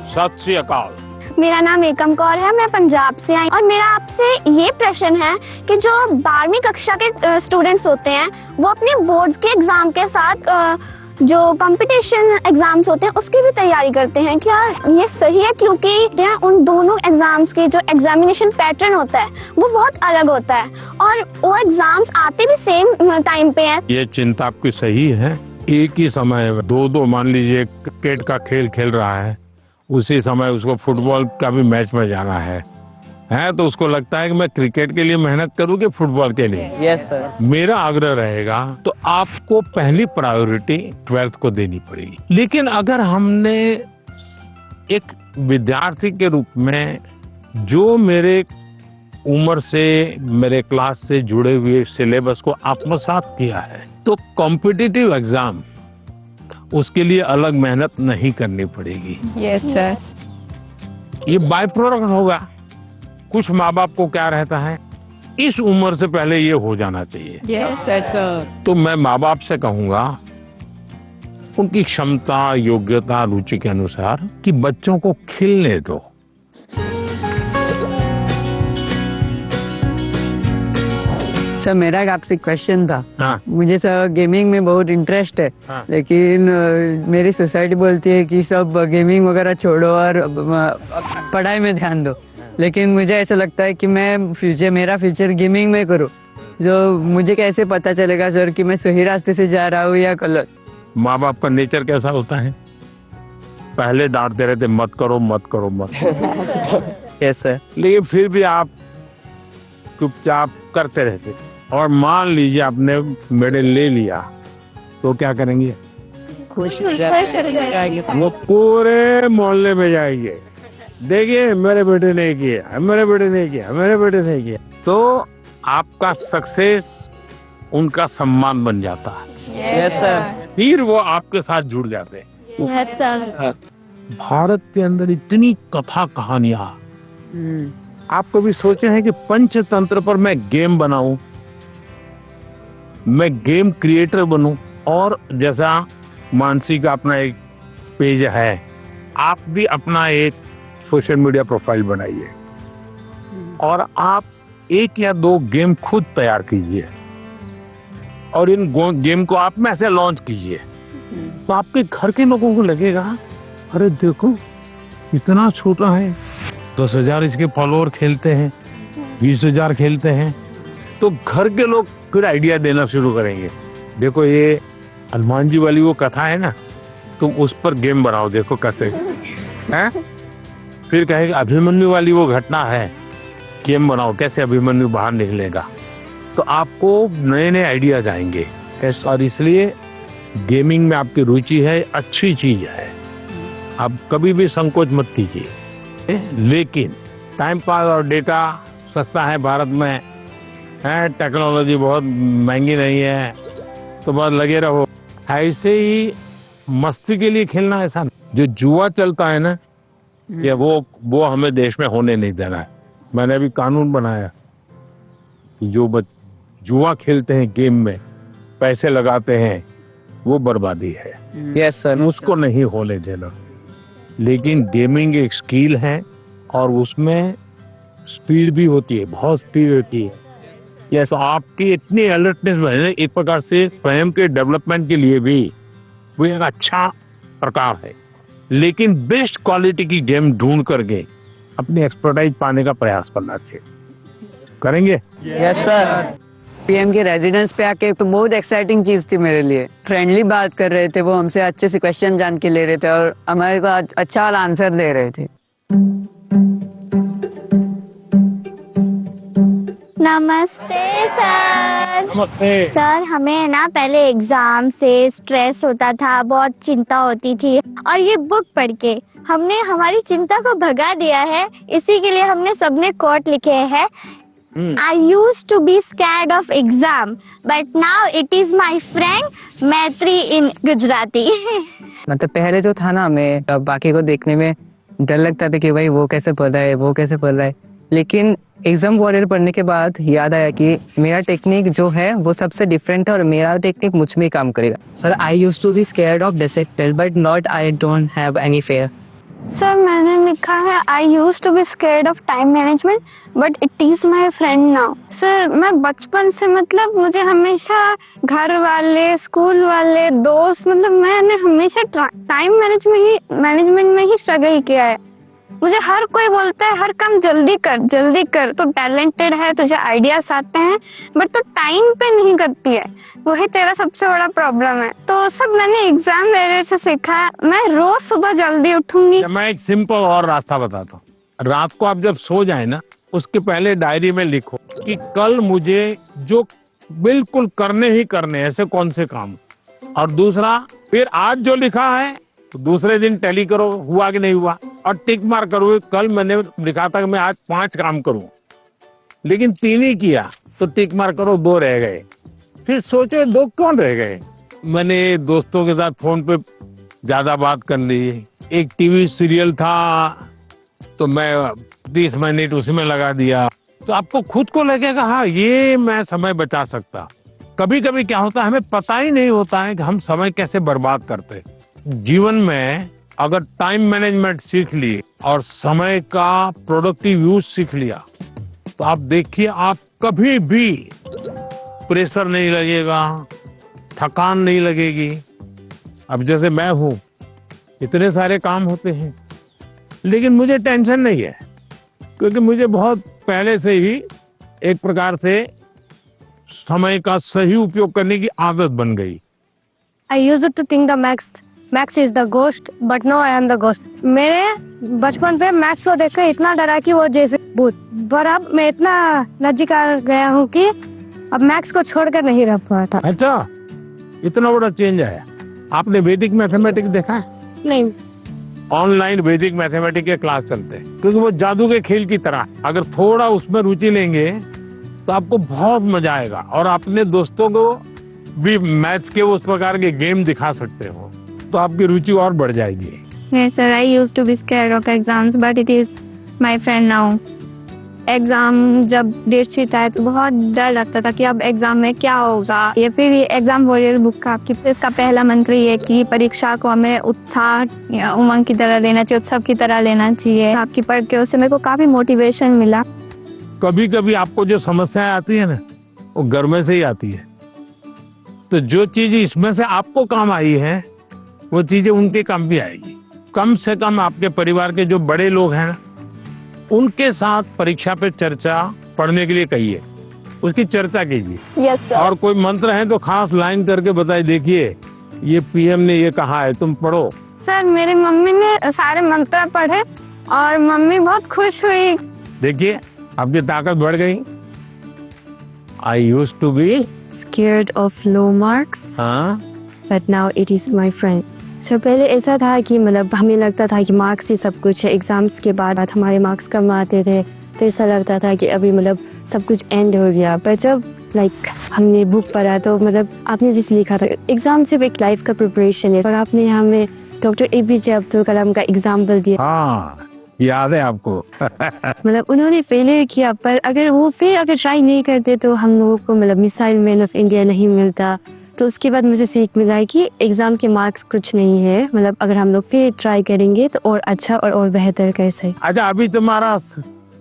सत श्री अकाल। मेरा नाम एकम कौर है, मैं पंजाब से आई और मेरा आपसे ये प्रश्न है कि जो 12वीं कक्षा के स्टूडेंट्स होते हैं वो अपने बोर्ड्स के एग्जाम के साथ जो कंपटीशन एग्जाम्स होते हैं उसकी भी तैयारी करते हैं, क्या ये सही है? क्योंकि उन दोनों एग्जाम्स की जो एग्जामिनेशन पैटर्न होता है वो बहुत अलग होता है और वो एग्जाम्स आते भी सेम टाइम पे हैं। ये चिंता आपकी सही है। एक ही समय में दो मान लीजिए क्रिकेट का खेल खेल रहा है, उसी समय उसको फुटबॉल का भी मैच में जाना है तो उसको लगता है कि मैं क्रिकेट के लिए मेहनत करूं कि फुटबॉल के लिए। Yes sir. मेरा आग्रह रहेगा तो आपको पहली प्रायोरिटी 12th को देनी पड़ेगी। लेकिन अगर हमने एक विद्यार्थी के रूप में जो मेरे उम्र से, मेरे क्लास से जुड़े हुए सिलेबस को आत्मसात किया है, तो कॉम्पिटिटिव एग्जाम उसके लिए अलग मेहनत नहीं करनी पड़ेगी। Yes sir. ये बाय प्रोडक्ट होगा। कुछ माँ बाप को क्या रहता है, इस उम्र से पहले ये हो जाना चाहिए। Yes sir. तो मैं माँ बाप से कहूंगा उनकी क्षमता, योग्यता, रुचि के अनुसार कि बच्चों को खिलने दो। सर मेरा एक आपसे क्वेश्चन था। हाँ। मुझे सर गेमिंग में बहुत इंटरेस्ट है। हाँ। लेकिन मेरी सोसाइटी बोलती है कि सब गेमिंग वगैरह छोड़ो और पढ़ाई में ध्यान दो, लेकिन मुझे ऐसा लगता है कि मेरा फ्यूचर गेमिंग में करूँ। जो मुझे कैसे पता चलेगा सर कि मैं सही रास्ते से जा रहा हूँ या गलत? माँ बाप का नेचर कैसा होता है, पहले डांटते रहते मत करो मत करो मत करो। Yes sir. लेकिन फिर भी आप चुपचाप करते रहते, और मान लीजिए आपने मेडल ले लिया तो क्या करेंगे? वो पूरे मोहल्ले में जाएंगे, देखिए मेरे बेटे ने किया, मेरे बेटे ने किया, मेरे बेटे ने किया। तो आपका सक्सेस उनका सम्मान बन जाता है। Yes sir. फिर वो आपके साथ जुड़ जाते हैं। Yes sir. भारत के अंदर इतनी कथा कहानियां, आप कभी सोचे हैं कि पंचतंत्र पर मैं गेम बनाऊं, मैं गेम क्रिएटर बनूं? और जैसा मानसी का अपना एक पेज है, आप भी अपना एक सोशल मीडिया प्रोफाइल बनाइए और आप 1 या 2 गेम खुद तैयार कीजिए और इन गेम को आप में से लॉन्च कीजिए। तो आपके घर के लोगों को लगेगा अरे देखो इतना छोटा है, 10,000 इसके फॉलोअर खेलते हैं, 20,000 खेलते हैं, तो घर के लोग फिर आइडिया देना शुरू करेंगे। देखो ये हनुमान जी वाली वो कथा है ना, तुम उस पर गेम बनाओ, देखो कैसे हैं। फिर कहेंगे अभिमन्यु वाली वो घटना है, गेम बनाओ कैसे अभिमन्यु बाहर निकलेगा। तो आपको नए नए आइडियाज आएंगे। और इसलिए गेमिंग में आपकी रुचि है, अच्छी चीज है, आप कभी भी संकोच मत कीजिए। लेकिन टाइम पास और डेटा सस्ता है भारत में, है टेक्नोलॉजी बहुत महंगी नहीं है, तो बस लगे रहो। ऐसे ही मस्ती के लिए खेलना ऐसा नहीं। जो जुआ चलता है ना, या वो हमें देश में होने नहीं देना है। मैंने अभी कानून बनाया, जो जुआ खेलते हैं, गेम में पैसे लगाते हैं, वो बर्बादी है। Yes sir. उसको नहीं होने देना। लेकिन गेमिंग एक स्किल है और उसमें स्पीड भी होती है, बहुत स्पीड होती है। यस, आपकी इतनी अलर्टनेस है, एक प्रकार से स्वयं के डेवलपमेंट के लिए भी वो एक अच्छा प्रकार है। लेकिन बेस्ट क्वालिटी की गेम ढूंढ करके अपनी एक्सपर्टाइज पाने का प्रयास करना चाहिए। करेंगे? Yes sir. पीएम के रेजिडेंस पे आके तो बहुत एक्साइटिंग चीज थी मेरे लिए। फ्रेंडली बात कर रहे थे, वो हमसे अच्छे से क्वेश्चन जान के ले रहे थे और हमारे को अच्छा वाला आंसर दे रहे थे। नमस्ते सर। नमस्ते। सर हमें ना पहले एग्जाम से स्ट्रेस होता था, बहुत चिंता होती थी, और ये बुक पढ़ के हमने हमारी चिंता को भगा दिया है। इसी के लिए हमने सबने कोट लिखे हैं। I used to be scared of exam, but now it is my friend Maitri in Gujarati. मतलब पहले जो था ना, हमें बाकी को देखने में डर लगता था कि भाई वो कैसे पढ़ रहा है, वो कैसे पढ़ रहा है, लेकिन एग्जाम वॉरियर पढ़ने के बाद याद आया कि मेरा टेक्निक जो है वो सबसे डिफरेंट है और मेरा टेक्निक मुझ में ही काम करेगा। Sir I used to be scared of discipline but not I don't have any fear. Sir मैंने लिखा है I used to be scared of time management but it is my friend now. Sir मैं बचपन से मतलब मुझे हमेशा घर वाले, स्कूल वाले, दोस्त, मतलब मैंने हमेशा टाइम मैनेजमेंट में ही स्ट्रगल किया है। मुझे हर कोई बोलता है हर काम जल्दी कर, तो टैलेंटेड है, तुझे आइडियाज आते हैं, बट तो टाइम पे नहीं करती है, वही तेरा सबसे बड़ा प्रॉब्लम है। तो सब मैंने एग्जाम वेरियर से सीखा है। मैं रोज सुबह जल्दी उठूंगी। मैं एक सिंपल और रास्ता बताता हूँ। रात को आप जब सो जाए ना, उसके पहले डायरी में लिखो कि कल मुझे जो बिल्कुल करने ही करने ऐसे कौन से काम, और दूसरा फिर आज जो लिखा है तो दूसरे दिन टैली करो हुआ कि नहीं हुआ, और टिक मार करो। कल मैंने लिखा था कि मैं आज 5 काम करूं, लेकिन 3 ही किया, तो टिक मार करो, 2 रह गए। फिर सोचो 2 कौन रह गए। मैंने दोस्तों के साथ फोन पे ज्यादा बात कर ली। एक टीवी सीरियल था तो मैं 30 मिनट उसमें लगा दिया। तो आपको खुद को लगेगा हाँ ये मैं समय बचा सकता। कभी कभी क्या होता है, हमें पता ही नहीं होता है कि हम समय कैसे बर्बाद करते हैं। जीवन में अगर टाइम मैनेजमेंट सीख ली और समय का प्रोडक्टिव यूज सीख लिया, तो आप देखिए आप कभी भी प्रेशर नहीं लगेगा, थकान नहीं लगेगी। अब जैसे मैं हूं, इतने सारे काम होते हैं, लेकिन मुझे टेंशन नहीं है, क्योंकि मुझे बहुत पहले से ही एक प्रकार से समय का सही उपयोग करने की आदत बन गई। I used to think the Max is the ghost, but now I am the ghost. मेरे बचपन पे मैक्स को देखकर इतना डरा कि वो जैसे भूत, पर अब मैं इतना लज्जित गया हूँ कि अब मैक्स को छोड़कर नहीं रह पाता। अच्छा, इतना बड़ा चेंज आया। आपने वैदिक मैथमेटिक्स देखा है? नहीं। ऑनलाइन वैदिक मैथमेटिक्स के क्लास चलते हैं, क्योंकि वो जादू के खेल की तरह। अगर थोड़ा उसमें रुचि लेंगे तो आपको बहुत मजा आएगा, और अपने दोस्तों को भी मैथ्स के उस प्रकार के गेम दिखा सकते हो, तो आपकी रुचि और बढ़ जाएगी। Yes sir, I used to be scared of exams, but it is my friend now. Exam जब डेट शीट आए तो बहुत डर लगता था कि अब एग्जाम में क्या होगा। ये फिर ये एग्जाम वॉरियर बुक का इसका पहला मंत्र ये कि परीक्षा को हमें उत्साह या उमंग की तरह लेना चाहिए, उत्सव की तरह लेना चाहिए। आपकी पढ़ के उससे मेरे को काफी मोटिवेशन मिला। कभी कभी आपको जो समस्याएं आती है ना, वो घर में से ही आती है। तो जो चीज इसमें से आपको काम आई है, वो चीजें उनके काम भी आएगी। कम से कम आपके परिवार के जो बड़े लोग हैं, उनके साथ परीक्षा पे चर्चा पढ़ने के लिए कहिए, उसकी चर्चा कीजिए। Yes sir. और कोई मंत्र है तो खास लाइन करके बताइए, देखिए ये पीएम ने ये कहा है, तुम पढ़ो। सर मेरी मम्मी ने सारे मंत्र पढ़े और मम्मी बहुत खुश हुई। देखिए आपकी ताकत बढ़ गई। I used to be Scared of low marks, but now it is my friend. So पहले ऐसा था कि मतलब हमें लगता था कि मार्क्स ही सब कुछ है। एग्जाम्स के बाद हमारे मार्क्स कम आते थे, तो ऐसा लगता था कि अभी मतलब सब कुछ एंड हो गया। पर जब हमने बुक पढ़ा तो मतलब आपने जिस लिखा था, एग्जाम सिर्फ एक लाइफ का प्रिपरेशन है, और आपने हमें डॉक्टर APJ अब्दुल कलाम का एग्जाम्पल दिया। हाँ, याद है आपको। मतलब उन्होंने फेलियर किया, पर अगर वो फिर अगर ट्राई नहीं करते तो हम लोगों को मतलब मिसाइल मैन ऑफ इंडिया नहीं मिलता। तो उसके बाद मुझे सीख मिला कि एग्जाम के मार्क्स कुछ नहीं है, मतलब अगर हम लोग फिर ट्राई करेंगे तो और अच्छा और बेहतर कर सके। अच्छा, अभी तुम्हारा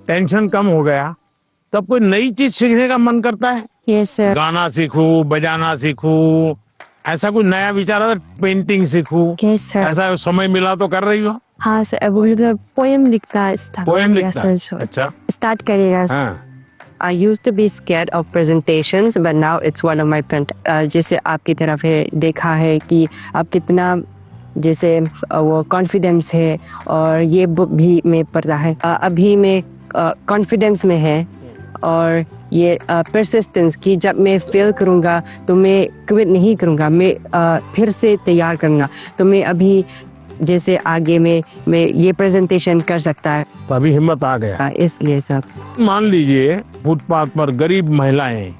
टेंशन कम हो गया, तब कोई नई चीज सीखने का मन करता है? Yes sir. गाना सीखूं, बजाना सीखूं, ऐसा कुछ नया विचार आता है? पेंटिंग सीखूं, यस सर। ऐसा समय मिला तो कर रही हो? हाँ सर, अब मतलब पोएम लिखता पोएम लिखता है? अच्छा, स्टार्ट करेगा। हाँ। I used to be scared of presentations, but now it's one of my friend. जैसे आपकी तरफ है, देखा है कि आप कितना जैसे वो कॉन्फिडेंस है, और ये बुक भी मैं पढ़ा है। अभी मैं कॉन्फिडेंस में है, और ये परसिस्टेंस की जब मैं फेल करूँगा तो मैं क्विट नहीं करूँगा, मैं फिर से तैयार करूँगा। तो मैं अभी जैसे आगे मैं ये प्रेजेंटेशन कर सकता है, तो अभी हिम्मत आ गया। इसलिए सब। मान लीजिए फुटपाथ पर गरीब महिलाएं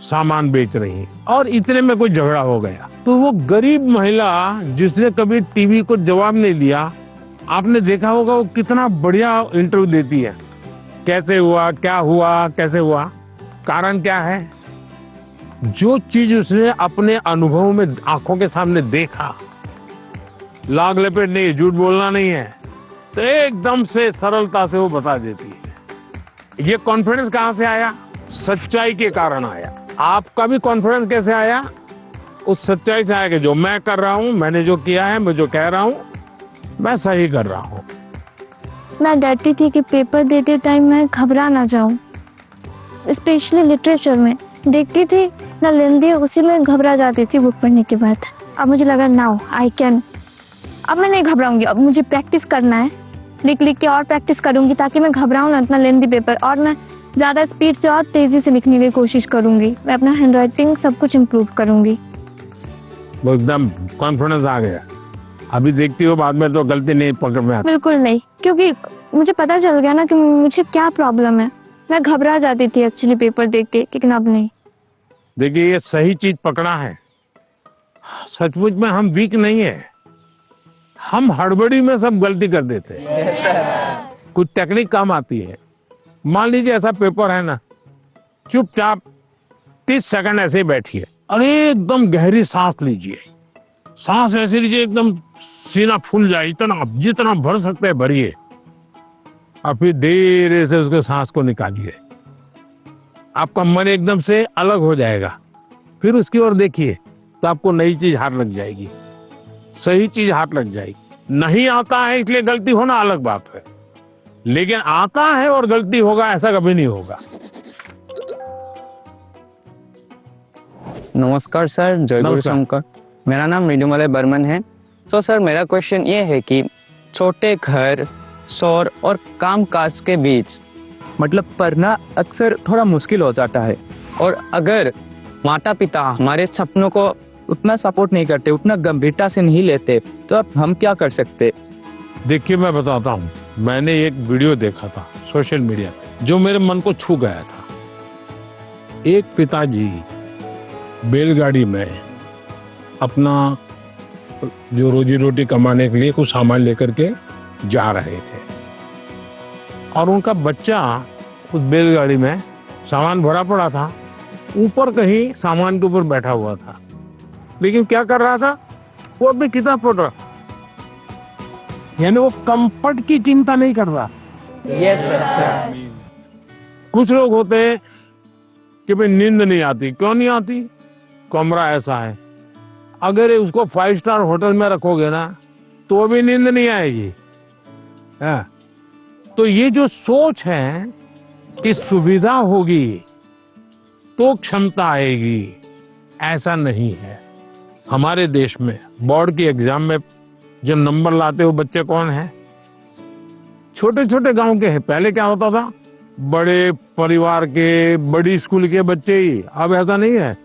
सामान बेच रही हैं और इतने में कोई झगड़ा हो गया, तो वो गरीब महिला जिसने कभी टीवी को जवाब नहीं दिया, आपने देखा होगा वो कितना बढ़िया इंटरव्यू देती है। कैसे हुआ, क्या हुआ, कैसे हुआ, कारण क्या है? जो चीज उसने अपने अनुभव में आंखों के सामने देखा, लाग लपेट नहीं, झूठ बोलना नहीं है, तो एकदम से सरलता से वो बता देती है। ये कॉन्फिडेंस कहां से आया? सच्चाई के कारण आया। आपका भी कॉन्फिडेंस कैसे आया? उस सच्चाई से आया कि जो मैं कर रहा हूं, मैंने जो किया है, मैं जो कह रहा हूं, मैं सही कर रहा हूं। मैं डरती थी कि पेपर देते टाइम मैं घबरा ना जाऊं, स्पेशली लिटरेचर में देखती थी ना लेंदी, उसी में घबरा जाती थी बुक पढ़ने के बाद। अब मुझे लगा नाउ आई कैन, अब मैं नहीं घबराऊंगी, अब मुझे प्रैक्टिस करना है, लिख लिख के और प्रैक्टिस करूंगी ताकि मैं घबराऊं ना इतना लेंदी पेपर, और मैं ज़्यादा स्पीड से और तेज़ी से लिखने की कोशिश करूंगी। मैं अपना हैंड राइटिंग सब कुछ इम्प्रूव करूंगी। वो एकदम कॉन्फिडेंस आ गया। अभी देखती हो बाद में तो गलती नहीं पकड़ में आती। बिल्कुल नहीं, क्योंकि मुझे पता चल गया ना कि मुझे क्या प्रॉब्लम है। मैं घबरा जाती थी एक्चुअली पेपर देख के, लेकिन अब नहीं। देखिए ये सही चीज पकड़ा है। सचमुच में हम वीक नहीं है, हम हड़बड़ी में सब गलती कर देते हैं। कुछ टेक्निक काम आती है। मान लीजिए ऐसा पेपर है ना, चुपचाप 30 सेकंड ऐसे ही बैठिए और एकदम गहरी सांस लीजिए। सांस ऐसे लीजिए एकदम सीना फूल जाए, इतना जितना भर सकते हैं भरिए, और फिर धीरे से उसके सांस को निकालिए। आपका मन एकदम से अलग हो जाएगा। फिर उसकी ओर देखिए तो आपको नई चीज हाथ लग जाएगी, सही चीज हाथ लग जाएगी। नहीं आता है इसलिए गलती होना अलग बात है, लेकिन आता है और गलती होगा ऐसा कभी नहीं होगा। नमस्कार सर, जय गुरु नमस्कार। शंकर। मेरा नाम मृदुमलय बर्मन है। तो सर मेरा क्वेश्चन ये है कि छोटे घर, शोर और कामकाज के बीच मतलब पढ़ना अक्सर थोड़ा मुश्किल हो जाता है, और अगर माता पिता हमारे सपनों को उतना सपोर्ट नहीं करते, उतना गंभीरता से नहीं लेते, तो अब हम क्या कर सकते? देखिए मैं बताता हूँ, मैंने एक वीडियो देखा था सोशल मीडिया पे जो मेरे मन को छू गया था। एक पिताजी बैलगाड़ी में अपना जो रोजी रोटी कमाने के लिए कुछ सामान लेकर के जा रहे थे और उनका बच्चा उस बैलगाड़ी में सामान भरा पड़ा था, ऊपर कहीं सामान के ऊपर बैठा हुआ था, लेकिन क्या कर रहा था? वो अपनी किताब पढ़ रहा, यानी वो कंफर्ट की चिंता नहीं कर रहा। Yes sir. कुछ लोग होते हैं कि भाई नींद नहीं आती। क्यों नहीं आती? कमरा ऐसा है, अगर उसको 5 स्टार होटल में रखोगे ना तो भी नींद नहीं आएगी। हाँ। तो ये जो सोच है कि सुविधा होगी तो क्षमता आएगी, ऐसा नहीं है। हमारे देश में बोर्ड की एग्जाम में जब नंबर लाते हो बच्चे कौन है? छोटे छोटे गांव के हैं। पहले क्या होता था? बड़े परिवार के, बड़ी स्कूल के बच्चे ही। अब ऐसा नहीं है,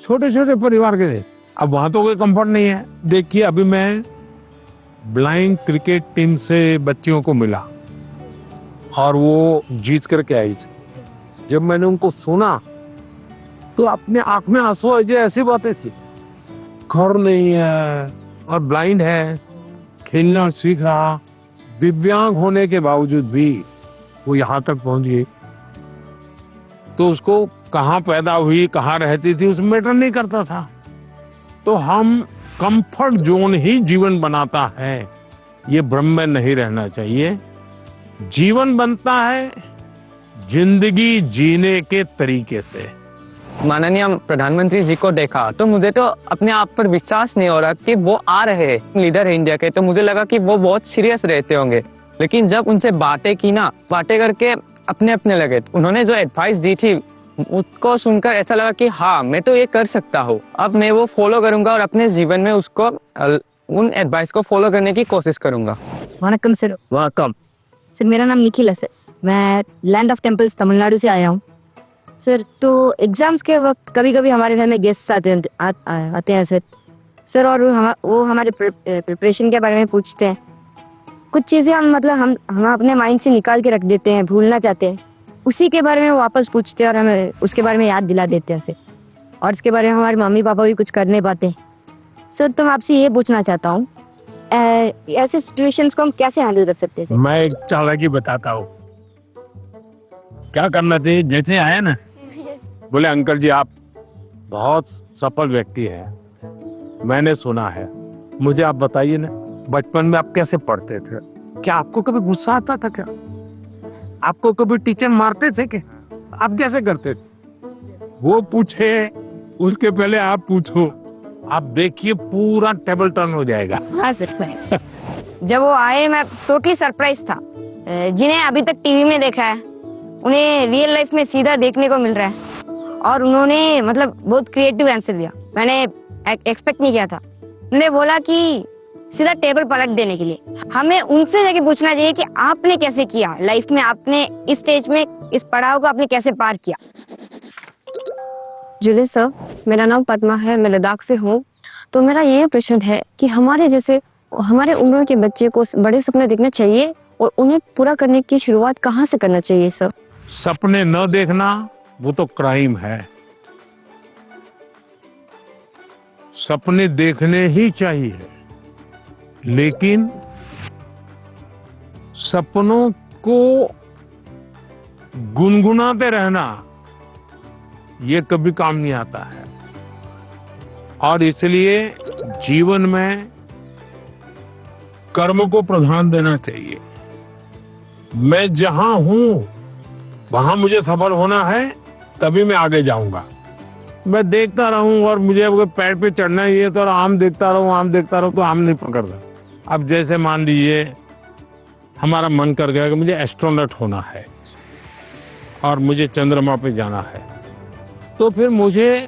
छोटे छोटे परिवार के। अब वहां तो कोई कंफर्ट नहीं है। देखिए अभी मैं ब्लाइंड क्रिकेट टीम से बच्चियों को मिला और वो जीत करके आई थी। जब मैंने उनको सुना तो अपने आंख में आंसू आ गए। ऐसी बातें थी, घर नहीं है और ब्लाइंड है, खेलना सीख रहा, दिव्यांग होने के बावजूद भी वो यहाँ तक पहुंच गई। तो उसको कहाँ पैदा हुई, कहाँ रहती थी, उसमें मैटर नहीं करता था। तो हम कंफर्ट जोन ही जीवन बनाता है, ये भ्रम में नहीं रहना चाहिए। जीवन बनता है जिंदगी जीने के तरीके से। माननीय प्रधानमंत्री जी को देखा तो मुझे तो अपने आप पर विश्वास नहीं हो रहा कि वो आ रहे हैं, लीडर है इंडिया के। तो मुझे लगा कि वो बहुत सीरियस रहते होंगे, लेकिन जब उनसे बातें की ना, बातें करके अपने अपने लगे। उन्होंने जो एडवाइस दी थी उसको सुनकर ऐसा लगा कि हाँ मैं तो ये कर सकता हूँ। अब मैं वो फॉलो करूंगा और अपने जीवन में उसको उन एडवाइस को फॉलो करने की कोशिश करूंगा। वनकम सर। वेलकम। सर मेरा नाम निखिल है सर, मैं लैंड ऑफ टेम्पल्स तमिलनाडु से आया हूँ सर। तो एग्ज़ाम्स के वक्त कभी कभी हमारे घर में गेस्ट आते हैं सर और वो हमारे प्रिपरेशन के बारे में पूछते हैं। कुछ चीज़ें हम अपने माइंड से निकाल के रख देते हैं, भूलना चाहते हैं, उसी के बारे में वो वापस पूछते हैं और हमें उसके बारे में याद दिला देते हैं सर। और इसके बारे में हमारे मम्मी पापा भी कुछ कर नहीं पाते सर। तो मैं आपसे ये पूछना चाहता हूँ, ऐसे सिचुएशंस को हम कैसे हैंडल कर सकते हैं सर? मैं एक चालाकी बताता हूँ क्या करना चाहिए। जैसे आया ना, बोले अंकल जी आप बहुत सफल व्यक्ति है, मैंने सुना है, मुझे आप बताइए ना बचपन में आप कैसे पढ़ते थे? क्या आपको कभी गुस्सा आता था? क्या आपको कभी टीचर मारते थे? क्या आप कैसे करते थे? वो पूछे उसके पहले आप पूछो, आप देखिए पूरा टेबल टर्न हो जाएगा। हाँ सर, जब वो आए मैं टोटली सरप्राइज था। जिन्हें अभी तक टीवी में देखा है उन्हें रियल लाइफ में सीधा देखने को मिल रहा है और उन्होंने बहुत क्रिएटिव आंसर दिया, मैंने एक्सपेक्ट नहीं किया था। उन्होंने बोला कि सीधा टेबल पलट देने के लिए। हमें उनसे जाके पूछना चाहिए कि आपने कैसे किया लाइफ में, आपने इस स्टेज में इस पड़ाव को आपने कैसे पार किया। जुले सर, मेरा नाम पद्मा है, मैं लद्दाख से हूँ। तो मेरा ये प्रश्न है कि हमारे उम्र के बच्चे को बड़े सपने देखना चाहिए और उन्हें पूरा करने की शुरुआत कहाँ से करना चाहिए सर? सपने न देखना वो तो क्राइम है। सपने देखने ही चाहिए, लेकिन सपनों को गुनगुनाते रहना ये कभी काम नहीं आता है। और इसलिए जीवन में कर्म को प्रधान देना चाहिए। मैं जहां हूं वहां मुझे सफल होना है, तभी मैं आगे जाऊंगा। मैं देखता रहूं और मुझे अगर पैर पे चढ़ना ही है तो आम देखता रहूं तो आम नहीं पकड़ता। अब जैसे मान लीजिए हमारा मन कर गया कि मुझे एस्ट्रोनॉट होना है और मुझे चंद्रमा पे जाना है, तो फिर मुझे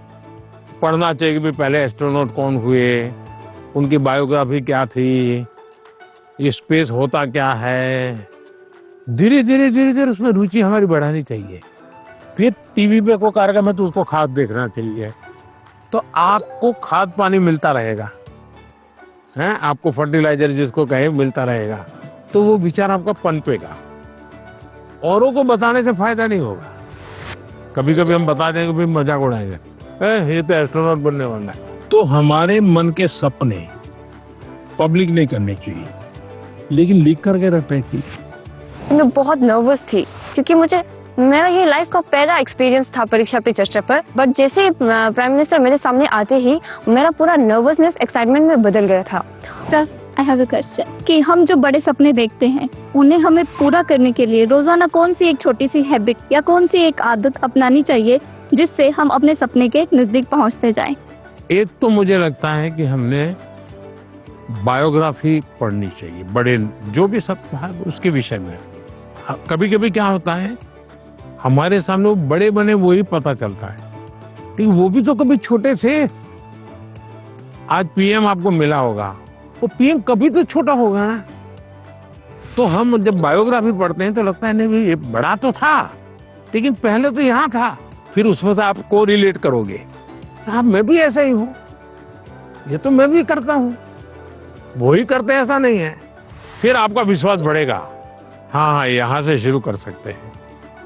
पढ़ना चाहिए कि पहले एस्ट्रोनॉट कौन हुए, उनकी बायोग्राफी क्या थी, स्पेस होता क्या है। धीरे धीरे उसमें रुचि हमारी बढ़ानी चाहिए। फिर टीवी पे कोई कार्यक्रम है तो उसको खाद देखना चाहिए, तो आपको खाद पानी मिलता रहेगा, हैं, आपको फर्टिलाइजर जिसको कहे मिलता रहेगा, तो वो विचार आपका पनपेगा। औरों को बताने से फायदा नहीं होगा। कभी कभी हम बता देंगे भाई मजाक उड़ाएंगे, ये तो एस्ट्रोनॉट बनने वाला है। तो हमारे मन के सपने पब्लिक नहीं करने चाहिए, लेकिन लिख करके रखने चाहिए। मैं बहुत नर्वस थी क्योंकि मेरा ये लाइफ का पहला एक्सपीरियंस था परीक्षा पे चर्चा पर। बट जैसे प्राइम मिनिस्टर मेरे सामने आते ही मेरा पूरा नर्वसनेस एक्साइटमेंट में बदल गया था। Sir I have a question कि हम जो बड़े सपने देखते हैं उन्हें हमें पूरा करने के लिए रोजाना कौन सी एक छोटी सी हैबिट या कौन सी एक आदत अपनानी चाहिए जिससे हम अपने सपने के नजदीक पहुंचते जाएं? एक तो मुझे लगता है कि हमने बायोग्राफी पढ़नी चाहिए, बड़े जो भी सब है उसके विषय में। कभी कभी क्या होता है हमारे सामने वो बड़े बने वही पता चलता है, लेकिन वो भी तो कभी छोटे थे। आज पीएम आपको मिला होगा, वो पीएम कभी तो छोटा होगा ना। तो हम जब बायोग्राफी पढ़ते हैं तो लगता है नहीं भाई ये बड़ा तो था, लेकिन पहले तो यहाँ था। फिर उसमें से आप को रिलेट करोगे, हाँ मैं भी ऐसा ही हूँ, ये तो मैं भी करता हूँ, वही करते हैं ऐसा नहीं है। फिर आपका विश्वास बढ़ेगा, हाँ यहाँ से शुरू कर सकते हैं।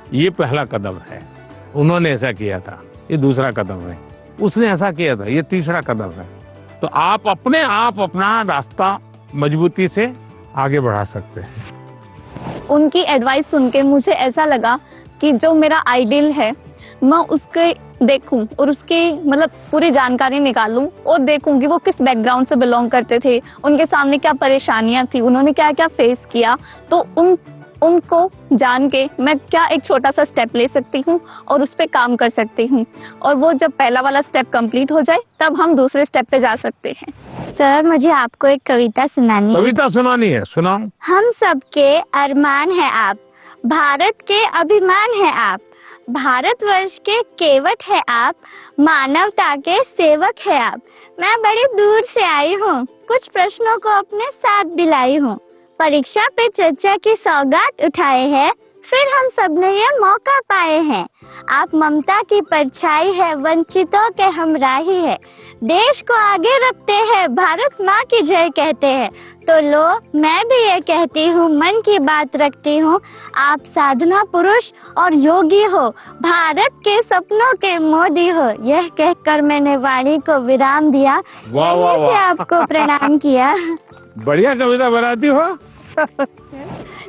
ये पहला कदम है, उन्होंने ऐसा किया था, ये दूसरा कदम है, उसने ऐसा किया था, ये तीसरा कदम है। तो आप अपने आप अपना रास्ता मजबूती से आगे बढ़ा सकते हैं। उनकी एडवाइस सुन के मुझे ऐसा लगा कि जो मेरा आइडियल है मैं उसके देखूं और उसकी पूरी जानकारी निकालूं और देखूं कि वो किस बैकग्राउंड से बिलोंग करते थे, उनके सामने क्या परेशानियां थी, उन्होंने क्या क्या फेस किया। तो उनको जान के मैं क्या एक छोटा सा स्टेप ले सकती हूँ और उस पर काम कर सकती हूँ, और वो जब पहला वाला स्टेप कंप्लीट हो जाए तब हम दूसरे स्टेप पे जा सकते हैं। सर मुझे आपको एक कविता सुनानी है। कविता सुनानी है, सुनाओ। हम सबके अरमान है आप, भारत के अभिमान है आप, भारतवर्ष के केवट है आप, मानवता के सेवक है आप। मैं बड़ी दूर से आई हूँ, कुछ प्रश्नों को अपने साथ दिलाई हूँ, परीक्षा पे चर्चा की सौगात उठाए हैं, फिर हम सबने ये मौका पाए हैं। आप ममता की परछाई है, वंचितों के हमराही है, देश को आगे रखते हैं, भारत माँ की जय कहते हैं। तो लो मैं भी ये कहती हूँ, मन की बात रखती हूँ, आप साधना पुरुष और योगी हो, भारत के सपनों के मोदी हो। यह कहकर मैंने वाणी को विराम दिया, वाह वाह यहीं से वाह, आपको प्रणाम किया। बढ़िया कविता बनाती हो।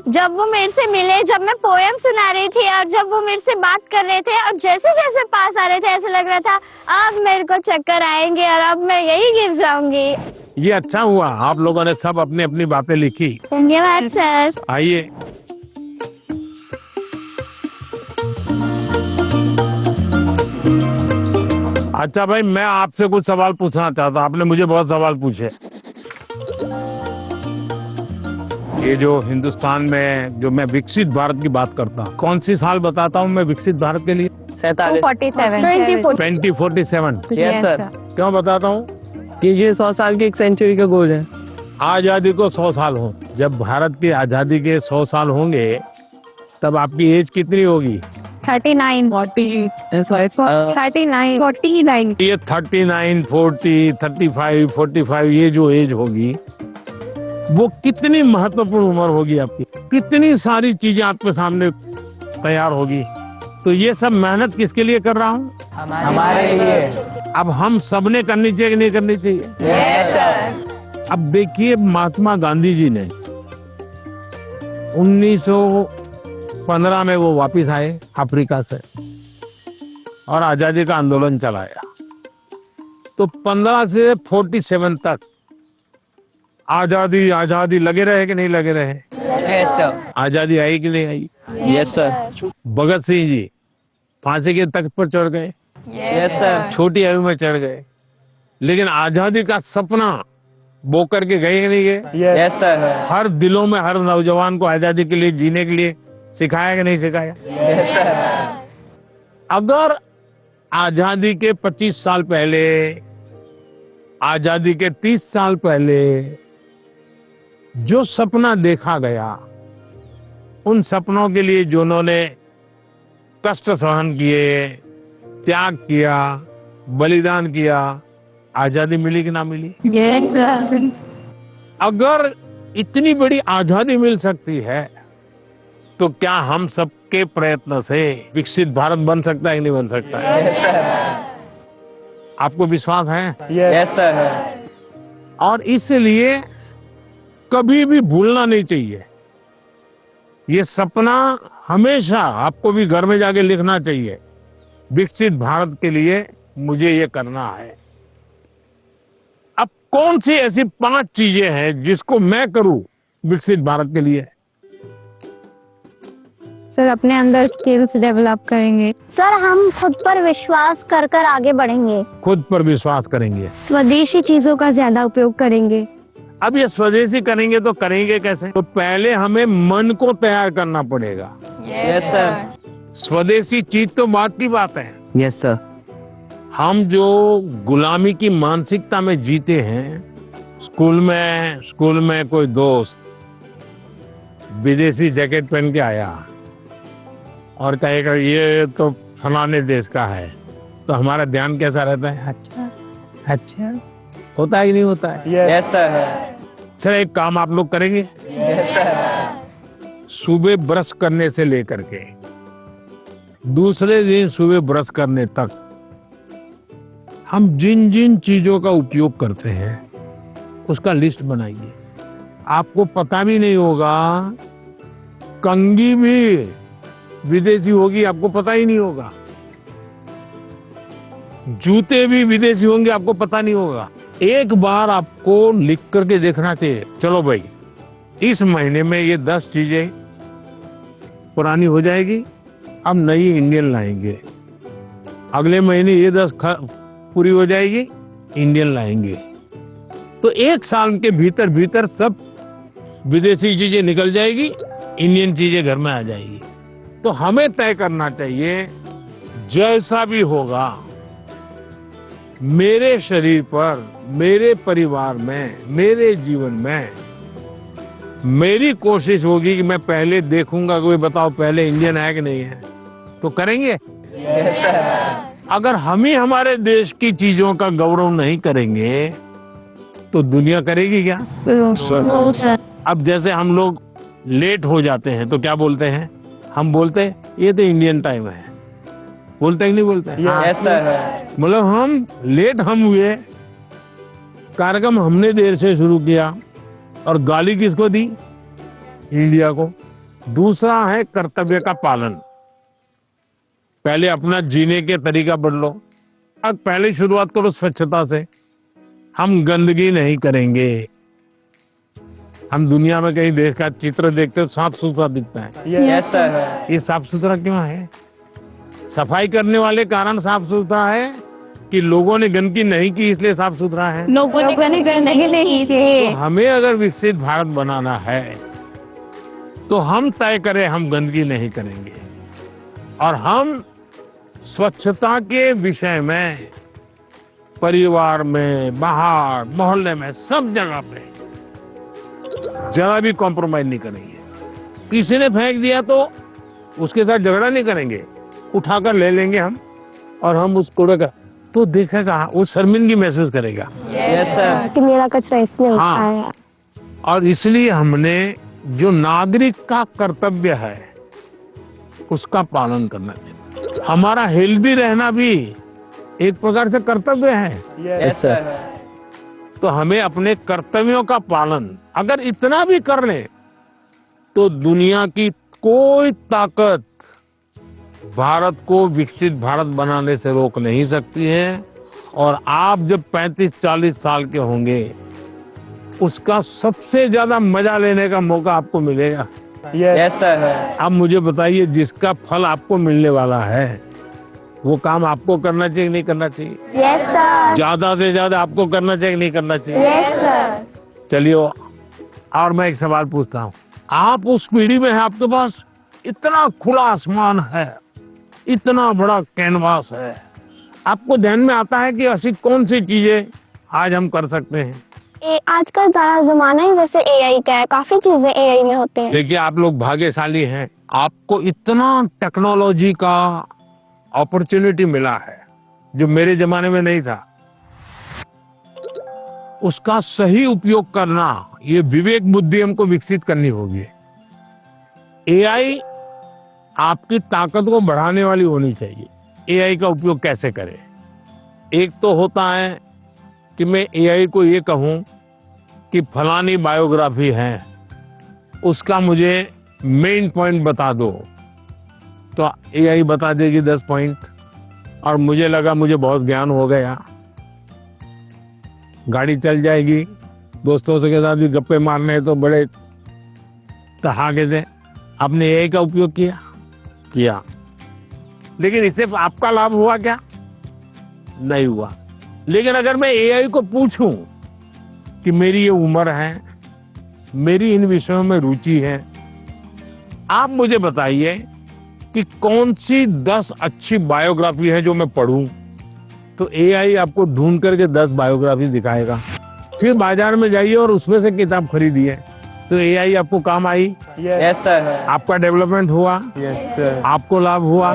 जब वो मेरे से मिले, जब मैं पोएम सुना रही थी और जब वो मेरे से बात कर रहे थे और जैसे जैसे पास आ रहे थे ऐसा लग रहा था अब मेरे को चक्कर आएंगे और अब मैं यही गिर जाऊंगी। ये अच्छा हुआ, आप लोगों ने सब अपनी अपनी बातें लिखी। धन्यवाद सर। आइए। अच्छा भाई, मैं आपसे कुछ सवाल पूछना चाहता, आपने मुझे बहुत सवाल पूछे। ये जो हिंदुस्तान में जो मैं विकसित भारत की बात करता हूँ, कौन सी साल बताता हूँ मैं विकसित भारत के लिए? 2047 यस सर। क्यों बताता हूँ? ये 100 साल की एक सेंचुरी का गोल है। आजादी को 100 साल हो, जब भारत की आजादी के 100 साल होंगे तब आपकी एज कितनी होगी? 39 49 ये 39, 40, 35, 45 ये जो एज होगी वो कितनी महत्वपूर्ण उम्र होगी आपकी, कितनी सारी चीजें आपके सामने तैयार होगी। तो ये सब मेहनत किसके लिए कर रहा हूँ? हमारे लिए। अब हम सबने करनी चाहिए कि नहीं करनी चाहिए? Yes sir. अब देखिए, महात्मा गांधी जी ने 1915 में वो वापिस आए अफ्रीका से और आजादी का आंदोलन चलाया। तो 15 से 47 तक आजादी आजादी लगे रहे कि नहीं लगे रहे? Yes sir. आजादी आई कि नहीं आई? Yes sir. भगत सिंह जी फांसी के तख्त पर चढ़ गए, यस सर। छोटी आयु में चढ़ गए, लेकिन आजादी का सपना बो करके गए कि नहीं गए? Yes sir. हर दिलों में हर नौजवान को आजादी के लिए जीने के लिए सिखाया कि नहीं सिखाया? Yes sir. अगर आजादी के 25 साल पहले, आजादी के 30 साल पहले जो सपना देखा गया, उन सपनों के लिए जो उन्होंने कष्ट सहन किए, त्याग किया, बलिदान किया, आजादी मिली कि ना मिली? अगर इतनी बड़ी आजादी मिल सकती है तो क्या हम सबके प्रयत्न से विकसित भारत बन सकता है कि नहीं बन सकता है? Yes sir. आपको विश्वास है? Yes sir. और इसलिए कभी भी भूलना नहीं चाहिए। ये सपना हमेशा आपको भी घर में जाके लिखना चाहिए, विकसित भारत के लिए मुझे ये करना है। अब कौन सी ऐसी 5 चीजें हैं जिसको मैं करूं विकसित भारत के लिए? सर, अपने अंदर स्किल्स डेवलप करेंगे। सर, हम खुद पर विश्वास कर कर आगे बढ़ेंगे। खुद पर विश्वास करेंगे। स्वदेशी चीजों का ज्यादा उपयोग करेंगे। अब ये स्वदेशी करेंगे तो करेंगे कैसे? तो पहले हमें मन को तैयार करना पड़ेगा। Yes sir. स्वदेशी चीज तो बात की बात है। Yes sir. हम जो गुलामी की मानसिकता में जीते हैं, स्कूल में कोई दोस्त विदेशी जैकेट पहन के आया और कहेगा ये तो फलाने देश का है, तो हमारा ध्यान कैसा रहता है? अच्छा होता है कि नहीं होता है? Yes sir. सर, एक काम आप लोग करेंगे? Yes sir. सुबह ब्रश करने से लेकर के दूसरे दिन सुबह ब्रश करने तक हम जिन जिन चीजों का उपयोग करते हैं उसका लिस्ट बनाइए। आपको पता भी नहीं होगा, कंघी भी विदेशी होगी, आपको पता ही नहीं होगा। जूते भी विदेशी होंगे, आपको पता नहीं होगा। एक बार आपको लिख करके देखना चाहिए, चलो भाई इस महीने में ये 10 चीजें पुरानी हो जाएगी, अब नई इंडियन लाएंगे। अगले महीने ये 10 पूरी हो जाएगी, इंडियन लाएंगे। तो 1 साल के भीतर भीतर सब विदेशी चीजें निकल जाएगी, इंडियन चीजें घर में आ जाएगी। तो हमें तय करना चाहिए, जैसा भी होगा मेरे शरीर पर, मेरे परिवार में, मेरे जीवन में मेरी कोशिश होगी कि मैं पहले देखूंगा कोई बताओ पहले इंडियन है कि नहीं है, तो करेंगे। अगर हम ही हमारे देश की चीजों का गौरव नहीं करेंगे तो दुनिया करेगी क्या? अब जैसे हम लोग लेट हो जाते हैं तो क्या बोलते हैं? हम बोलते हैं ये तो इंडियन टाइम है, बोलते हैं कि नहीं बोलते हैं? मतलब हम लेट हम हुए, कार्यक्रम हमने देर से शुरू किया और गाली किसको दी? इंडिया को। दूसरा है कर्तव्य का पालन। पहले अपना जीने के तरीका बदलो। अब पहले शुरुआत करो स्वच्छता से। हम गंदगी नहीं करेंगे। हम दुनिया में कहीं देश का चित्र देखते हो साफ सुथरा दिखता है। ये साफ सुथरा क्यों है? सफाई करने वाले कारण साफ सुथरा है कि लोगों ने गंदगी नहीं की इसलिए साफ सुथरा है? लोगों ने गंदगी नहीं की। तो हमें अगर विकसित भारत बनाना है तो हम तय करें हम गंदगी नहीं करेंगे और हम स्वच्छता के विषय में परिवार में, बाहर, मोहल्ले में, सब जगह पे जरा भी कॉम्प्रोमाइज नहीं करेंगे। किसी ने फेंक दिया तो उसके साथ झगड़ा नहीं करेंगे, उठाकर ले लेंगे हम और हम उस कूड़े का तो देखेगा, वो शर्मिंदगी महसूस करेगा कि मेरा कचरा इसने उठाया। हाँ, और इसलिए हमने जो नागरिक का कर्तव्य है उसका पालन करना चाहिए। हमारा हेल्दी रहना भी एक प्रकार से कर्तव्य है। तो हमें अपने कर्तव्यों का पालन अगर इतना भी कर ले तो दुनिया की कोई ताकत भारत को विकसित भारत बनाने से रोक नहीं सकती है। और आप जब 35-40 साल के होंगे उसका सबसे ज्यादा मजा लेने का मौका आपको मिलेगा। अब मुझे बताइए, जिसका फल आपको मिलने वाला है वो काम आपको करना चाहिए नहीं करना चाहिए? Yes sir. ज्यादा से ज्यादा आपको करना चाहिए नहीं करना चाहिए? Yes sir. चलिए, और मैं एक सवाल पूछता हूँ। आप उस पीढ़ी में है, आपके पास इतना खुला आसमान है, इतना बड़ा कैनवास है, आपको ध्यान में आता है कि ऐसी कौन सी चीजें आज हम कर सकते हैं? आजकल सारा जमाना ही जैसे एआई का है, काफी चीजें एआई में होते हैं। देखिए, आप लोग भाग्यशाली हैं, आपको इतना टेक्नोलॉजी का अपॉर्चुनिटी मिला है जो मेरे जमाने में नहीं था। उसका सही उपयोग करना, ये विवेक बुद्धि हमको विकसित करनी होगी। एआई आपकी ताकत को बढ़ाने वाली होनी चाहिए। एआई का उपयोग कैसे करें? एक तो होता है कि मैं एआई को ये कहूं कि फलानी बायोग्राफी है, उसका मुझे मेन पॉइंट बता दो, तो एआई बता देगी 10 पॉइंट और मुझे लगा मुझे बहुत ज्ञान हो गया, गाड़ी चल जाएगी। दोस्तों से के साथ भी गप्पे मारने हैं तो बड़े तहाके से आपने एआई का उपयोग किया, लेकिन इससे आपका लाभ हुआ क्या? नहीं हुआ। लेकिन अगर मैं एआई को पूछूं कि मेरी ये उम्र है, मेरी इन विषयों में रुचि है, आप मुझे बताइए कि कौन सी 10 अच्छी बायोग्राफी है जो मैं पढूं, तो एआई आपको ढूंढ करके 10 बायोग्राफी दिखाएगा। फिर बाजार में जाइए और उसमें से किताब खरीदिए, तो एआई आपको काम आई। Yes sir. आपका डेवलपमेंट हुआ। Yes sir. आपको लाभ हुआ।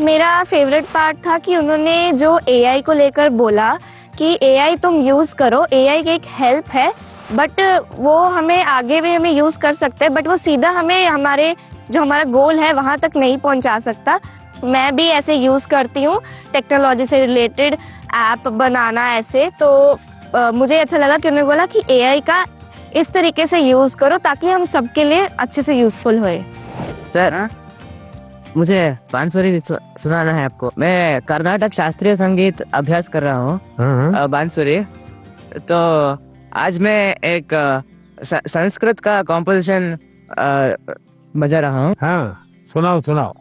मेरा फेवरेट पार्ट था कि उन्होंने जो एआई को लेकर बोला कि एआई तुम यूज़ करो, एआई की एक हेल्प है, बट वो हमें आगे भी हमें यूज़ कर सकते हैं, बट वो सीधा हमें हमारा गोल है वहाँ तक नहीं पहुँचा सकता। मैं भी ऐसे यूज़ करती हूँ टेक्नोलॉजी से रिलेटेड ऐप बनाना ऐसे, तो मुझे अच्छा लगा कि उन्होंने बोला कि एआई का इस तरीके से यूज़ करो ताकि हम सबके लिए अच्छे से यूज़फुल होए। सर, मुझे बांसुरी सुनाना है आपको। मैं कर्नाटक शास्त्रीय संगीत अभ्यास कर रहा हूँ, बांसुरी। तो आज मैं एक संस्कृत का कॉम्पोजिशन बजा रहा हूँ। हाँ, सुनाओ।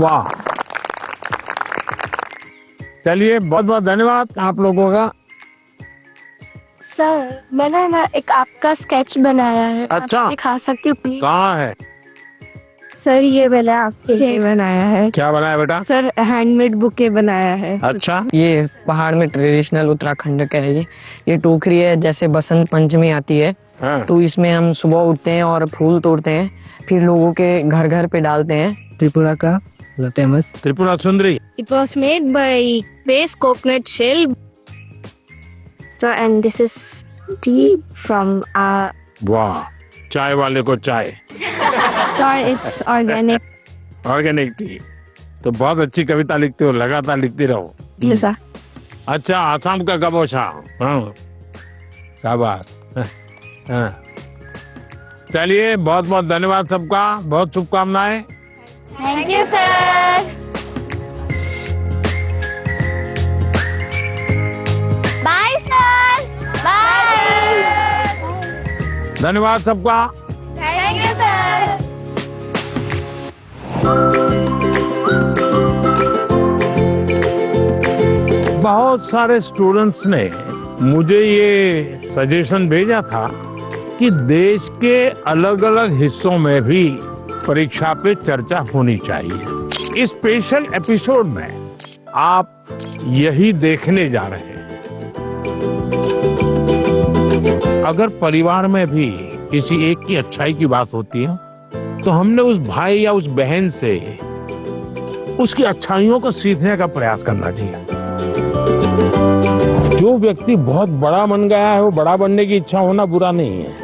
वाह, चलिए बहुत बहुत धन्यवाद आप लोगों का। सर मैंने ना एक आपका स्केच बनाया है, अच्छा। आप दिखा सकती हूँ प्लीज? कहाँ है? सर ये मैंने आपके लिए बनाया है। क्या बनाया बेटा? सर हैंडमेड बुके बनाया है। अच्छा, ये पहाड़ में ट्रेडिशनल उत्तराखंड का है ये टोकरी है। जैसे बसंत पंचमी आती है हाँ। तो इसमें हम सुबह उठते हैं और फूल तोड़ते हैं, फिर लोगों के घर घर पे डालते हैं। त्रिपुरा का famous Tripura Sundari. It was made by base coconut shell. So and this is tea from वाह, चाय वाले को चाय, sorry it's organic. Organic T. तो बहुत अच्छी कविता लिखते हो, लगातार लिखती रहो। Yes, sir. अच्छा, आसाम का गबोशा। हाँ, शाबाश। हाँ। चलिए बहुत बहुत धन्यवाद सबका, बहुत शुभकामनाएं। Thank you, sir. Bye, sir. Bye. धन्यवाद सबका। Thank you, sir. बहुत सारे स्टूडेंट्स ने मुझे ये सजेशन भेजा था कि देश के अलग अलग हिस्सों में भी परीक्षा पे चर्चा होनी चाहिए। इस स्पेशल एपिसोड में आप यही देखने जा रहे हैं। अगर परिवार में भी किसी एक की अच्छाई की बात होती है तो हमने उस भाई या उस बहन से उसकी अच्छाइयों को सीखने का प्रयास करना चाहिए। जो व्यक्ति बहुत बड़ा बन गया है, वो बड़ा बनने की इच्छा होना बुरा नहीं है,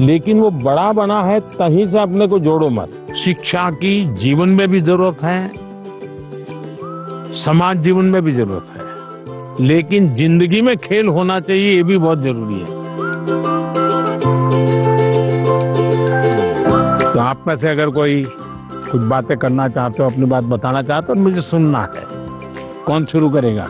लेकिन वो बड़ा बना है तहीं से अपने को जोड़ो मत। शिक्षा की जीवन में भी जरूरत है, समाज जीवन में भी जरूरत है, लेकिन जिंदगी में खेल होना चाहिए, ये भी बहुत जरूरी है। तो आप में से अगर कोई कुछ बातें करना चाहते हो, अपनी बात बताना चाहते हो, मुझे सुनना है। कौन शुरू करेगा?